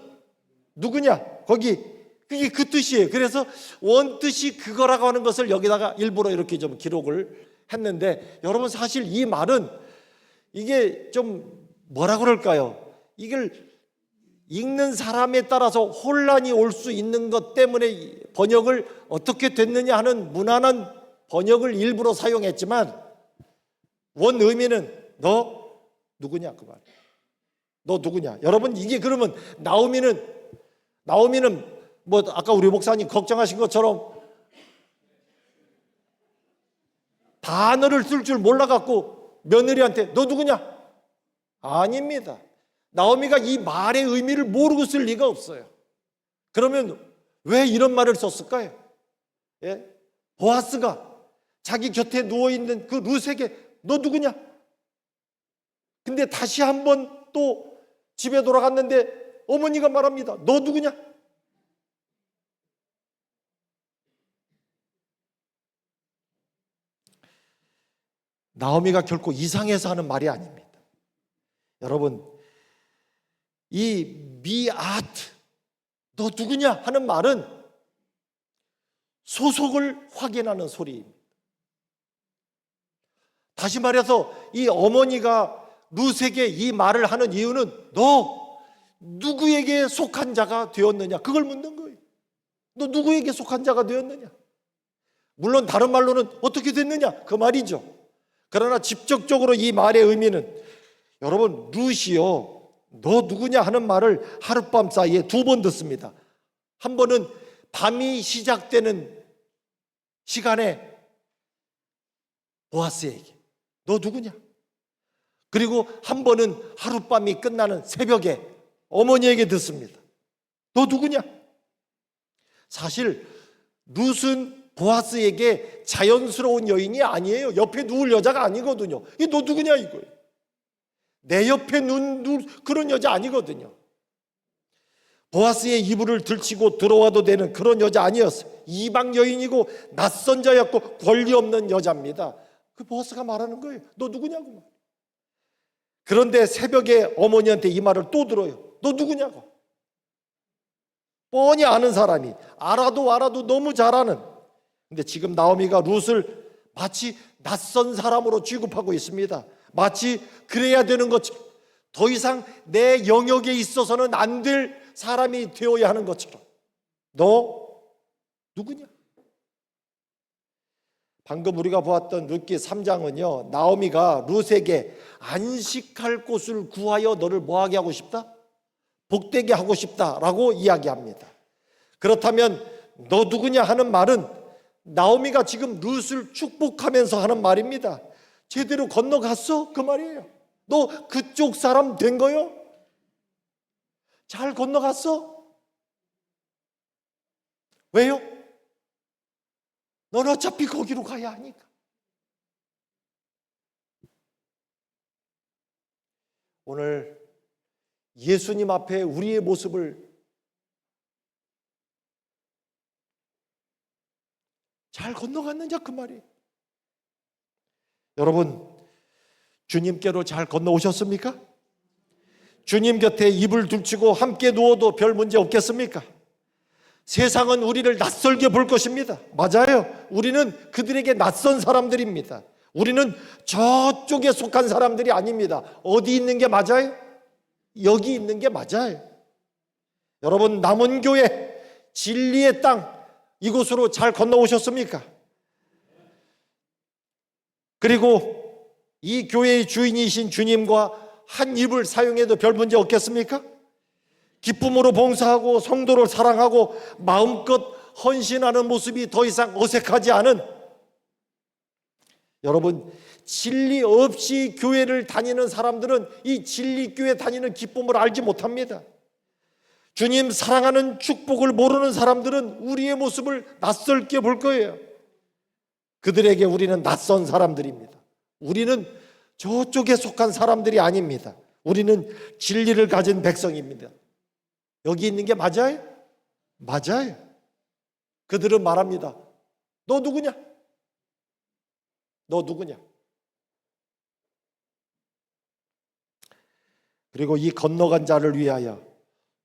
누구냐? 그게 그 뜻이에요. 그래서 원뜻이 그거라고 하는 것을 여기다가 일부러 이렇게 좀 기록을 했는데 여러분 사실 이 말은 이게 좀 뭐라 그럴까요? 이걸 읽는 사람에 따라서 혼란이 올 수 있는 것 때문에 번역을 어떻게 됐느냐 하는 무난한 번역을 일부러 사용했지만 원 의미는 너 누구냐 그 말. 너 누구냐? 여러분 이게 그러면 나오미는 뭐 아까 우리 목사님 걱정하신 것처럼 단어를 쓸 줄 몰라갖고 며느리한테 너 누구냐? 아닙니다. 나오미가 이 말의 의미를 모르고 쓸 리가 없어요. 그러면 왜 이런 말을 썼을까요? 예? 보아스가 자기 곁에 누워있는 그 룻에게 너 누구냐? 근데 다시 한번 또 집에 돌아갔는데 어머니가 말합니다. 너 누구냐? 나오미가 결코 이상해서 하는 말이 아닙니다. 여러분, 이 미아트, 너 누구냐 하는 말은 소속을 확인하는 소리입니다. 다시 말해서 이 어머니가 룻에게 이 말을 하는 이유는 너 누구에게 속한 자가 되었느냐, 그걸 묻는 거예요. 너 누구에게 속한 자가 되었느냐. 물론 다른 말로는 어떻게 됐느냐 그 말이죠. 그러나 직접적으로 이 말의 의미는 여러분, 룻이요 너 누구냐 하는 말을 하룻밤 사이에 2번 듣습니다. 한 번은 밤이 시작되는 시간에 보아스에게 너 누구냐, 그리고 한 번은 하룻밤이 끝나는 새벽에 어머니에게 듣습니다. 너 누구냐. 사실 룻은 보아스에게 자연스러운 여인이 아니에요. 옆에 누울 여자가 아니거든요. 이 너 누구냐 이거예요. 내 옆에 누울 그런 여자 아니거든요. 보아스의 이불을 들치고 들어와도 되는 그런 여자 아니었어요. 이방 여인이고 낯선 자였고 권리 없는 여자입니다. 그 보아스가 말하는 거예요. 너 누구냐고. 그런데 새벽에 어머니한테 이 말을 또 들어요. 너 누구냐고. 뻔히 아는 사람이 알아도 너무 잘 아는. 근데 지금 나오미가 룻을 마치 낯선 사람으로 취급하고 있습니다. 마치 그래야 되는 것처럼, 더 이상 내 영역에 있어서는 안 될 사람이 되어야 하는 것처럼. 너 누구냐? 방금 우리가 보았던 룻기 3장은요 나오미가 룻에게 안식할 곳을 구하여 너를 뭐하게 하고 싶다? 복되게 하고 싶다라고 이야기합니다. 그렇다면 너 누구냐 하는 말은 나오미가 지금 룻을 축복하면서 하는 말입니다. 제대로 건너갔어? 그 말이에요. 너 그쪽 사람 된 거요? 잘 건너갔어? 왜요? 넌 어차피 거기로 가야 하니까. 오늘 예수님 앞에 우리의 모습을 잘 건너갔느냐 그 말이에요. 여러분, 주님께로 잘 건너오셨습니까? 주님 곁에 이불 둘치고 함께 누워도 별 문제 없겠습니까? 세상은 우리를 낯설게 볼 것입니다. 맞아요. 우리는 그들에게 낯선 사람들입니다. 우리는 저쪽에 속한 사람들이 아닙니다. 어디 있는 게 맞아요? 여기 있는 게 맞아요. 여러분, 남원교회 진리의 땅 이곳으로 잘 건너오셨습니까? 그리고 이 교회의 주인이신 주님과 한 입을 사용해도 별 문제 없겠습니까? 기쁨으로 봉사하고 성도를 사랑하고 마음껏 헌신하는 모습이 더 이상 어색하지 않은, 여러분, 진리 없이 교회를 다니는 사람들은 이 진리교회 다니는 기쁨을 알지 못합니다. 주님 사랑하는 축복을 모르는 사람들은 우리의 모습을 낯설게 볼 거예요. 그들에게 우리는 낯선 사람들입니다. 우리는 저쪽에 속한 사람들이 아닙니다. 우리는 진리를 가진 백성입니다. 여기 있는 게 맞아요? 맞아요. 그들은 말합니다. 너 누구냐? 너 누구냐? 그리고 이 건너간 자를 위하여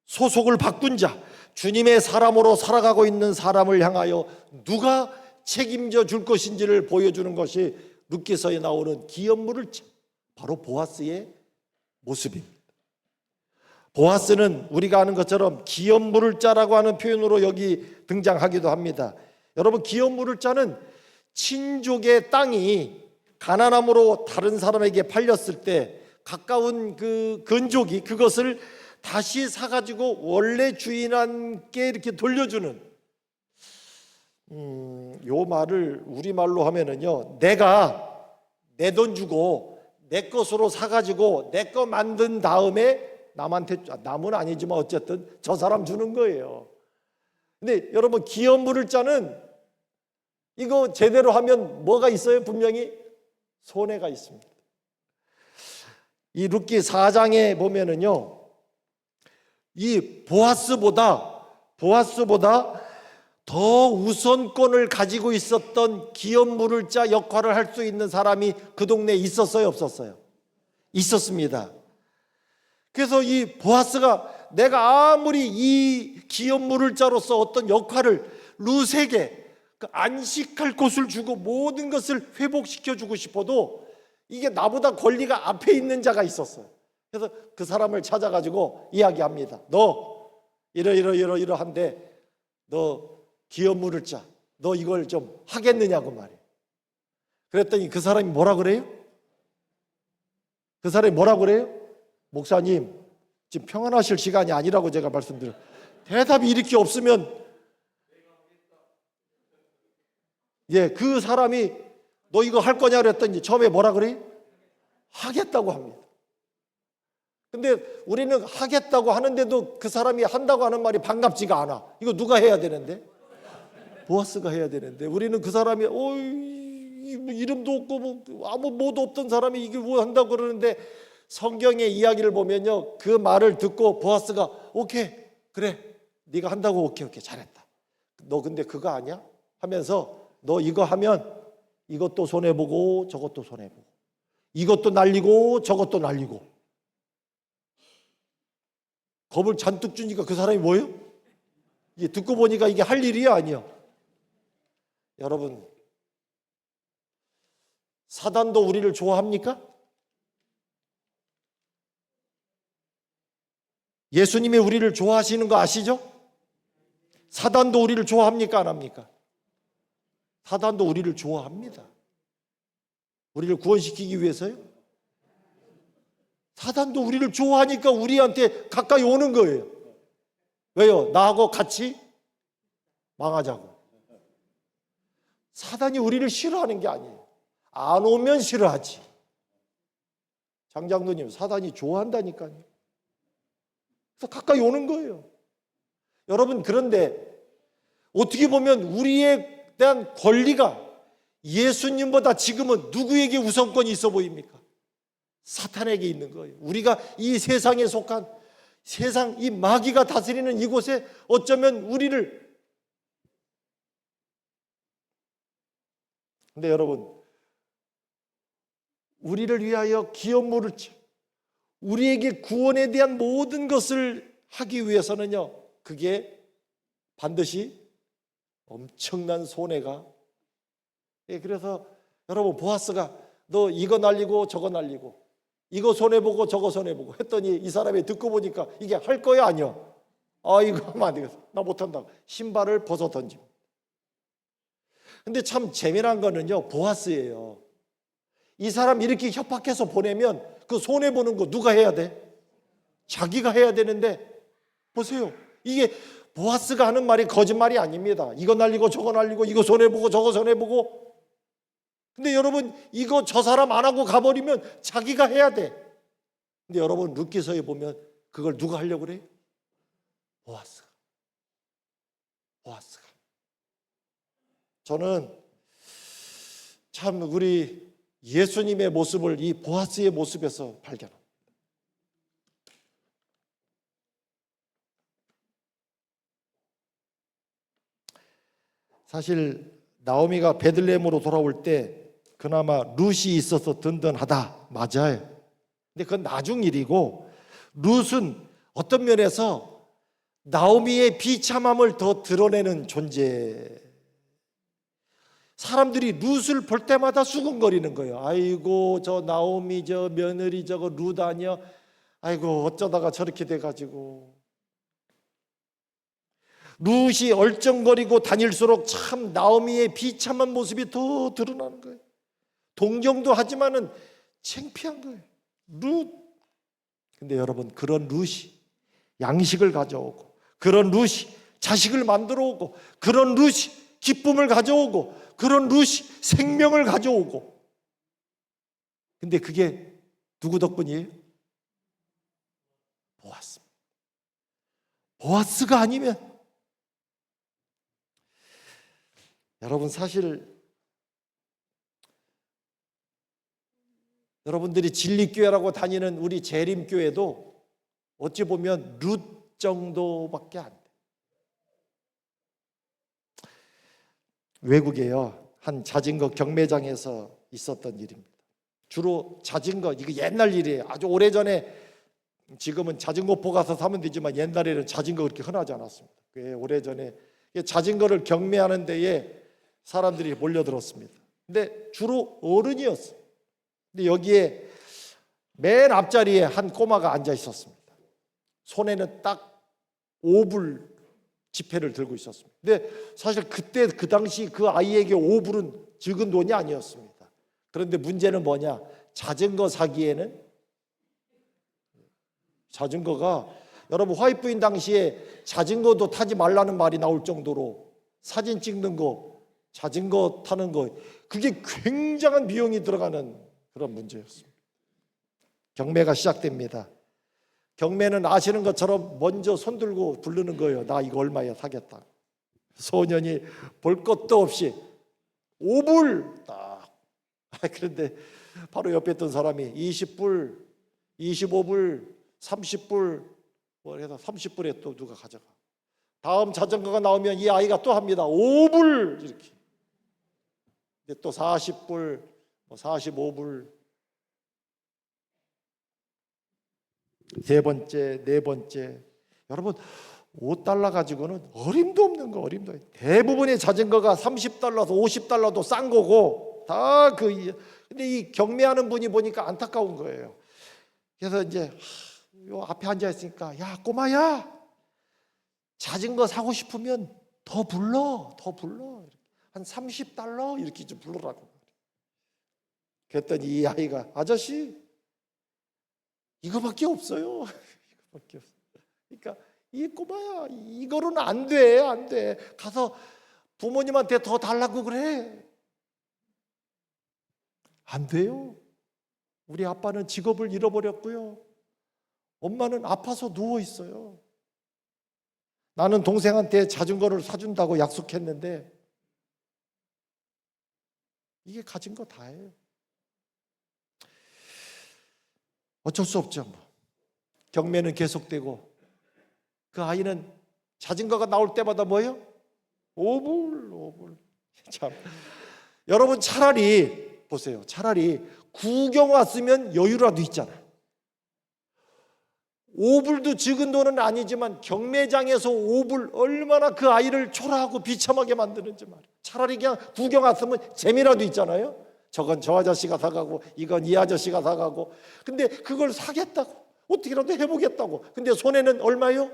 소속을 바꾼 자, 주님의 사람으로 살아가고 있는 사람을 향하여 누가 책임져 줄 것인지를 보여주는 것이 룻기서에 나오는 기업물을 바로 보아스의 모습입니다. 보아스는 우리가 아는 것처럼 기업물을 자라고 하는 표현으로 여기 등장하기도 합니다. 여러분, 기업물을 자는 친족의 땅이 가나안으로 다른 사람에게 팔렸을 때 가까운 그 근족이 그것을 다시 사가지고 원래 주인한테 이렇게 돌려주는, 요 말을 우리말로 하면은요, 내가 내 돈 주고 내 것으로 사가지고 내 거 만든 다음에 남은 아니지만 어쨌든 저 사람 주는 거예요. 근데 여러분, 기업 물을 자는 이거 제대로 하면 뭐가 있어요? 분명히 손해가 있습니다. 이 룻기 4장에 보면은요, 이 보아스보다 더 우선권을 가지고 있었던 기업 물을 자 역할을 할 수 있는 사람이 그 동네에 있었어요, 없었어요? 있었습니다. 그래서 이 보아스가 내가 아무리 이 기업 물을 자로서 어떤 역할을 룻에게 안식할 곳을 주고 모든 것을 회복시켜 주고 싶어도 이게 나보다 권리가 앞에 있는 자가 있었어요. 그래서 그 사람을 찾아가지고 이야기합니다. 너 이러한데 너 기업 물을 자, 너 이걸 좀 하겠느냐고 말이에요. 그랬더니 그 사람이 뭐라 그래요? 목사님, 지금 평안하실 시간이 아니라고 제가 말씀드려요. 대답이 이렇게 없으면, 그 사람이 너 이거 할 거냐 그랬더니 처음에 뭐라 그래요? 하겠다고 합니다. 근데 우리는 하겠다고 하는데도 그 사람이 한다고 하는 말이 반갑지가 않아. 이거 누가 해야 되는데? 보아스가 해야 되는데, 우리는 그 사람이 이름도 없고 아무 뭐도 없던 사람이 이게 뭐 한다고 그러는데, 성경의 이야기를 보면요, 그 말을 듣고 보아스가 오케이, 그래, 네가 한다고 오케이 잘했다. 너 근데 그거 아니야? 하면서 너 이거 하면 이것도 손해보고 저것도 손해보고 이것도 날리고 저것도 날리고, 겁을 잔뜩 주니까 그 사람이 뭐예요? 이게 듣고 보니까 이게 할 일이야, 아니야? 여러분, 사단도 우리를 좋아합니까? 예수님이 우리를 좋아하시는 거 아시죠? 사단도 우리를 좋아합니까? 안 합니까? 사단도 우리를 좋아합니다. 우리를 구원시키기 위해서요. 사단도 우리를 좋아하니까 우리한테 가까이 오는 거예요. 왜요? 나하고 같이 망하자고. 사단이 우리를 싫어하는 게 아니에요. 안 오면 싫어하지. 장장로님, 사단이 좋아한다니까요. 그래서 가까이 오는 거예요. 여러분, 그런데 어떻게 보면 우리에 대한 권리가 예수님보다 지금은 누구에게 우선권이 있어 보입니까? 사탄에게 있는 거예요. 우리가 이 세상에 속한, 세상 이 마귀가 다스리는 이곳에 어쩌면 근데 여러분, 우리를 위하여 기업 물을 쳐, 우리에게 구원에 대한 모든 것을 하기 위해서는요, 그게 반드시 엄청난 손해가. 그래서 여러분, 보아스가 너 이거 날리고 저거 날리고 이거 손해보고 저거 손해보고 했더니 이 사람이 듣고 보니까 이게 할 거야, 아니야? 이거 하면 안 되겠어, 나 못한다. 신발을 벗어 던집니다. 근데 참 재미난 거는요, 보아스예요. 이 사람 이렇게 협박해서 보내면 그 손해보는 거 누가 해야 돼? 자기가 해야 되는데, 보세요, 이게 보아스가 하는 말이 거짓말이 아닙니다. 이거 날리고 저거 날리고 이거 손해보고 저거 손해보고. 근데 여러분, 이거 저 사람 안 하고 가버리면 자기가 해야 돼. 근데 여러분, 룻기서에 보면 그걸 누가 하려고 그래요? 보아스가. 저는 참 우리 예수님의 모습을 이 보아스의 모습에서 발견합니다. 사실 나오미가 베들레헴으로 돌아올 때 그나마 룻이 있어서 든든하다, 맞아요. 근데 그건 나중 일이고, 룻은 어떤 면에서 나오미의 비참함을 더 드러내는 존재. 사람들이 룻을 볼 때마다 수근거리는 거예요. 아이고, 저 나오미, 저 며느리, 저거 룻 아니야? 아이고, 어쩌다가 저렇게 돼가지고. 룻이 얼쩡거리고 다닐수록 참 나오미의 비참한 모습이 더 드러나는 거예요. 동정도 하지만은 창피한 거예요, 룻. 근데 여러분, 그런 룻이 양식을 가져오고, 그런 룻이 자식을 만들어 오고, 그런 룻이 기쁨을 가져오고, 그런 룻이 생명을 가져오고. 근데 그게 누구 덕분이에요? 보았습니다. 보아스가 아니면, 여러분 사실 여러분들이 진리교회라고 다니는 우리 재림교회도 어찌 보면 룻 정도밖에 안 돼. 외국에요, 한 자전거 경매장에서 있었던 일입니다. 주로 자전거, 이거 옛날 일이에요. 아주 오래전에, 지금은 자전거포 가서 사면 되지만 옛날에는 자전거 그렇게 흔하지 않았습니다. 꽤 오래전에 자전거를 경매하는 데에 사람들이 몰려들었습니다. 근데 주로 어른이었어요. 근데 여기에 맨 앞자리에 한 꼬마가 앉아 있었습니다. 손에는 딱 5불 지폐를 들고 있었습니다. 근데 사실 그때 그 당시 그 아이에게 5불은 적은 돈이 아니었습니다. 그런데 문제는 뭐냐? 자전거 사기에는, 자전거가, 여러분 화이트부인 당시에 자전거도 타지 말라는 말이 나올 정도로 사진 찍는 거, 자전거 타는 거, 그게 굉장한 비용이 들어가는 그런 문제였습니다. 경매가 시작됩니다. 경매는 아시는 것처럼 먼저 손 들고 부르는 거예요. 나 이거 얼마에 사겠다. 소년이 볼 것도 없이 5불 딱. 그런데 바로 옆에 있던 사람이 20불, 25불, 30불, 뭐 해서 30불에 또 누가 가져가. 다음 자전거가 나오면 이 아이가 또 합니다. 5불 이렇게. 근데 또 40불, 45불. 세 번째, 네 번째. 여러분 5달러 가지고는 어림도 없는 거, 어림도 없는. 대부분의 자전거가 30달러에서 50달러도 싼 거고 다 근데 이 경매하는 분이 보니까 안타까운 거예요. 그래서 이제 요 앞에 앉아 있으니까, 야 꼬마야, 자전거 사고 싶으면 더 불러, 더 불러. 한 30달러 이렇게 좀 불러라고. 그랬더니 이 아이가, 아저씨 이거밖에 없어요. 이거밖에 없어. 그러니까 이 꼬마야, 이거로는 안 돼, 안 돼. 가서 부모님한테 더 달라고 그래. 안 돼요. 우리 아빠는 직업을 잃어버렸고요. 엄마는 아파서 누워 있어요. 나는 동생한테 자전거를 사준다고 약속했는데 이게 가진 거 다예요. 어쩔 수 없죠. 경매는 계속되고 그 아이는 자전거가 나올 때마다 뭐예요? 5불. 참, 여러분 차라리 보세요. 차라리 구경 왔으면 여유라도 있잖아요. 5불도 적은 돈은 아니지만 경매장에서 5불 얼마나 그 아이를 초라하고 비참하게 만드는지 말이에요. 차라리 그냥 구경 왔으면 재미라도 있잖아요. 저건 저 아저씨가 사가고 이건 이 아저씨가 사가고. 근데 그걸 사겠다고, 어떻게라도 해보겠다고. 근데 손에는 얼마요?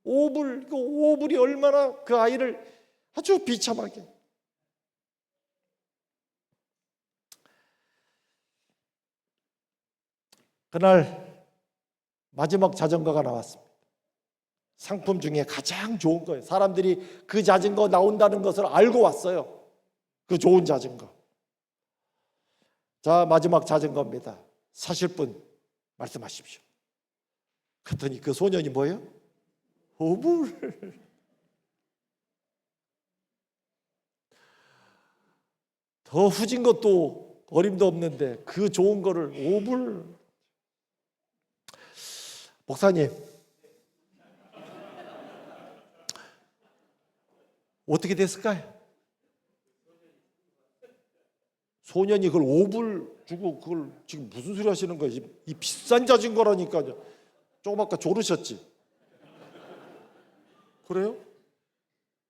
5불. 그 5불이 얼마나 그 아이를 아주 비참하게. 그날 마지막 자전거가 나왔습니다. 상품 중에 가장 좋은 거예요. 사람들이 그 자전거 나온다는 것을 알고 왔어요. 그 좋은 자전거. 자, 마지막 자전거입니다. 사실 분 말씀하십시오. 그랬더니 그 소년이 뭐예요? 5불. 더 후진 것도 어림도 없는데 그 좋은 거를 5불. 목사님, 어떻게 됐을까요? 소년이 그걸 5불 주고 그걸 지금 무슨 소리 하시는 거예요? 이 비싼 자전거라니까요. 조금 아까 조르셨지? 그래요?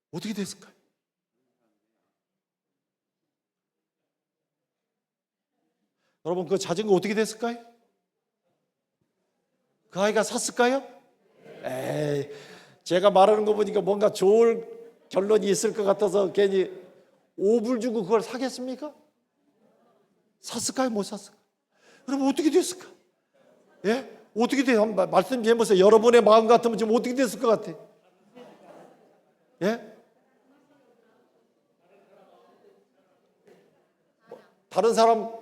어떻게 됐을까요? 여러분 그 자전거 어떻게 됐을까요? 그 아이가 샀을까요? 에이, 제가 말하는 거 보니까 뭔가 좋을 결론이 있을 것 같아서 괜히 5불 주고 그걸 사겠습니까? 샀을까요? 못 샀을까요? 여러분 어떻게 됐을까? 예? 어떻게 돼요? 한번 말씀 좀 해보세요. 여러분의 마음 같으면 지금 어떻게 됐을 것 같아? 예? 다른 사람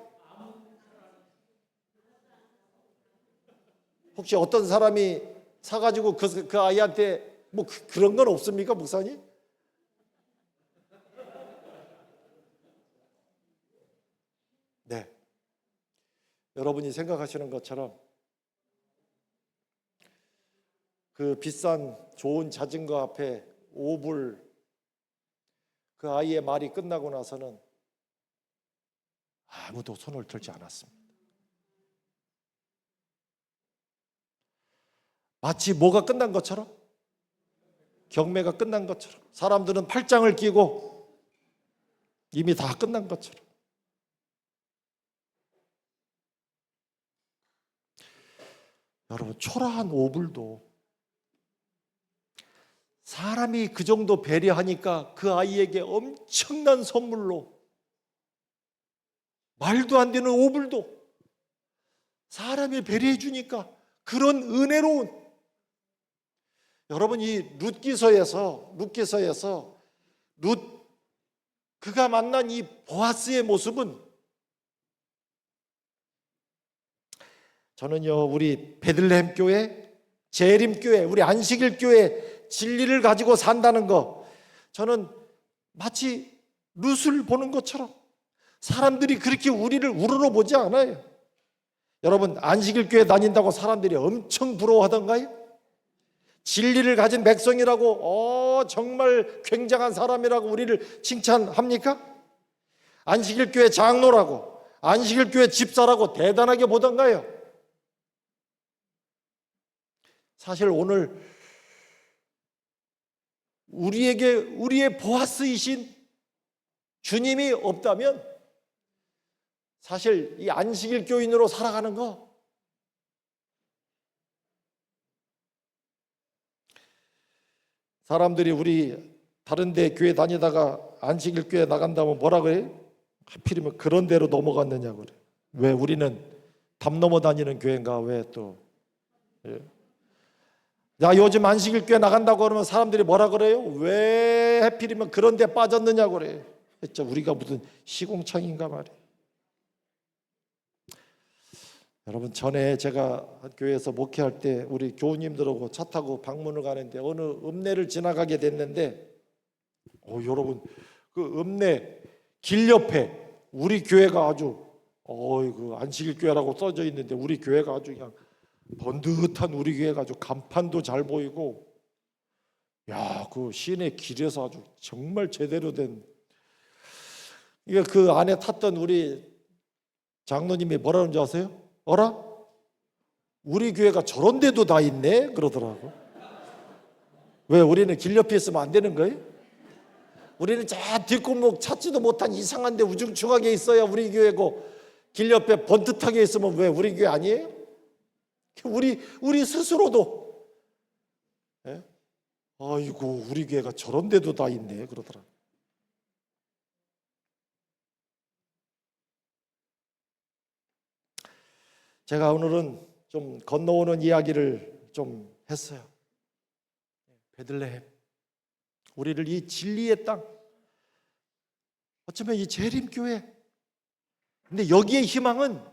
혹시 어떤 사람이 사가지고 그 아이한테 뭐 그런 건 없습니까, 목사님? 네. 여러분이 생각하시는 것처럼 그 비싼 좋은 자전거 앞에 5불 그 아이의 말이 끝나고 나서는 아무도 손을 들지 않았습니다. 마치 뭐가 끝난 것처럼, 경매가 끝난 것처럼, 사람들은 팔짱을 끼고 이미 다 끝난 것처럼. 여러분, 초라한 5불도 사람이 그 정도 배려하니까 그 아이에게 엄청난 선물로, 말도 안 되는 5불도 사람이 배려해 주니까 그런 은혜로운, 여러분, 이 룻기서에서 그가 만난 이 보아스의 모습은, 저는요, 우리 베들레헴 교회, 재림 교회, 우리 안식일 교회 진리를 가지고 산다는 거, 저는 마치 룻을 보는 것처럼 사람들이 그렇게 우리를 우러러보지 않아요. 여러분, 안식일 교회 다닌다고 사람들이 엄청 부러워하던가요? 진리를 가진 백성이라고 정말 굉장한 사람이라고 우리를 칭찬합니까? 안식일 교회 장로라고, 안식일 교회 집사라고 대단하게 보던가요? 사실 오늘 우리에게 우리의 보아스이신 주님이 없다면 사실 이 안식일 교인으로 살아가는 거, 사람들이 우리 다른 데 교회 다니다가 안식일 교회 나간다면 뭐라 그래? 하필이면 그런 데로 넘어갔느냐고 그래. 왜 우리는 담 넘어 다니는 교회인가? 왜 또? 예. 야, 요즘 안식일 교회 나간다고 그러면 사람들이 뭐라 그래요? 왜 하필이면 그런 데 빠졌느냐고 그래. 진짜 우리가 무슨 시공창인가 말이에요. 여러분, 전에 제가 교회에서 목회할 때 우리 교우님들하고 차 타고 방문을 가는데 어느 읍내를 지나가게 됐는데, 여러분, 그 읍내 길 옆에 우리 교회가 아주 그 안식일 교회라고 써져 있는데 우리 교회가 아주 그냥 번듯한, 우리 교회가 아주 간판도 잘 보이고, 야, 그 시내 길에서 아주 정말 제대로 된, 이게 그 안에 탔던 우리 장로님이 뭐라는 줄 아세요? 어라? 우리 교회가 저런 데도 다 있네? 그러더라고. 왜 우리는 길 옆에 있으면 안 되는 거예요? 우리는 저 뒷골목 찾지도 못한 이상한 데 우중충하게 있어야 우리 교회고, 길 옆에 번듯하게 있으면 왜 우리 교회 아니에요? 우리 스스로도, 예? 아이고, 우리 교회가 저런 데도 다 있네 그러더라고. 제가 오늘은 좀 건너오는 이야기를 좀 했어요. 베들레헴, 우리를 이 진리의 땅, 어쩌면 이 재림교회, 근데 여기에 희망은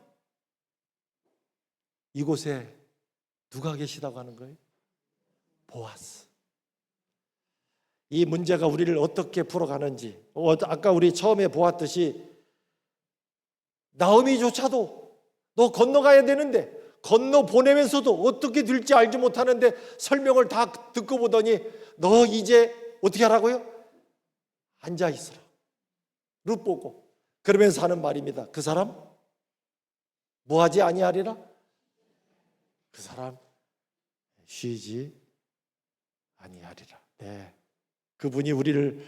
이곳에 누가 계시다고 하는 거예요? 보아스. 이 문제가 우리를 어떻게 풀어가는지, 아까 우리 처음에 보았듯이 나오미조차도 너 건너가야 되는데 건너 보내면서도 어떻게 될지 알지 못하는데 설명을 다 듣고 보더니 너 이제 어떻게 하라고요? 앉아 있으라. 룻 보고 그러면서 하는 말입니다. 그 사람 뭐하지 아니하리라? 그 사람 쉬지 아니하리라. 네, 그분이 우리를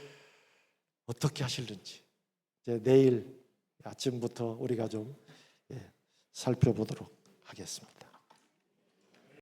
어떻게 하실는지 이제 내일 아침부터 우리가 좀 살펴보도록 하겠습니다.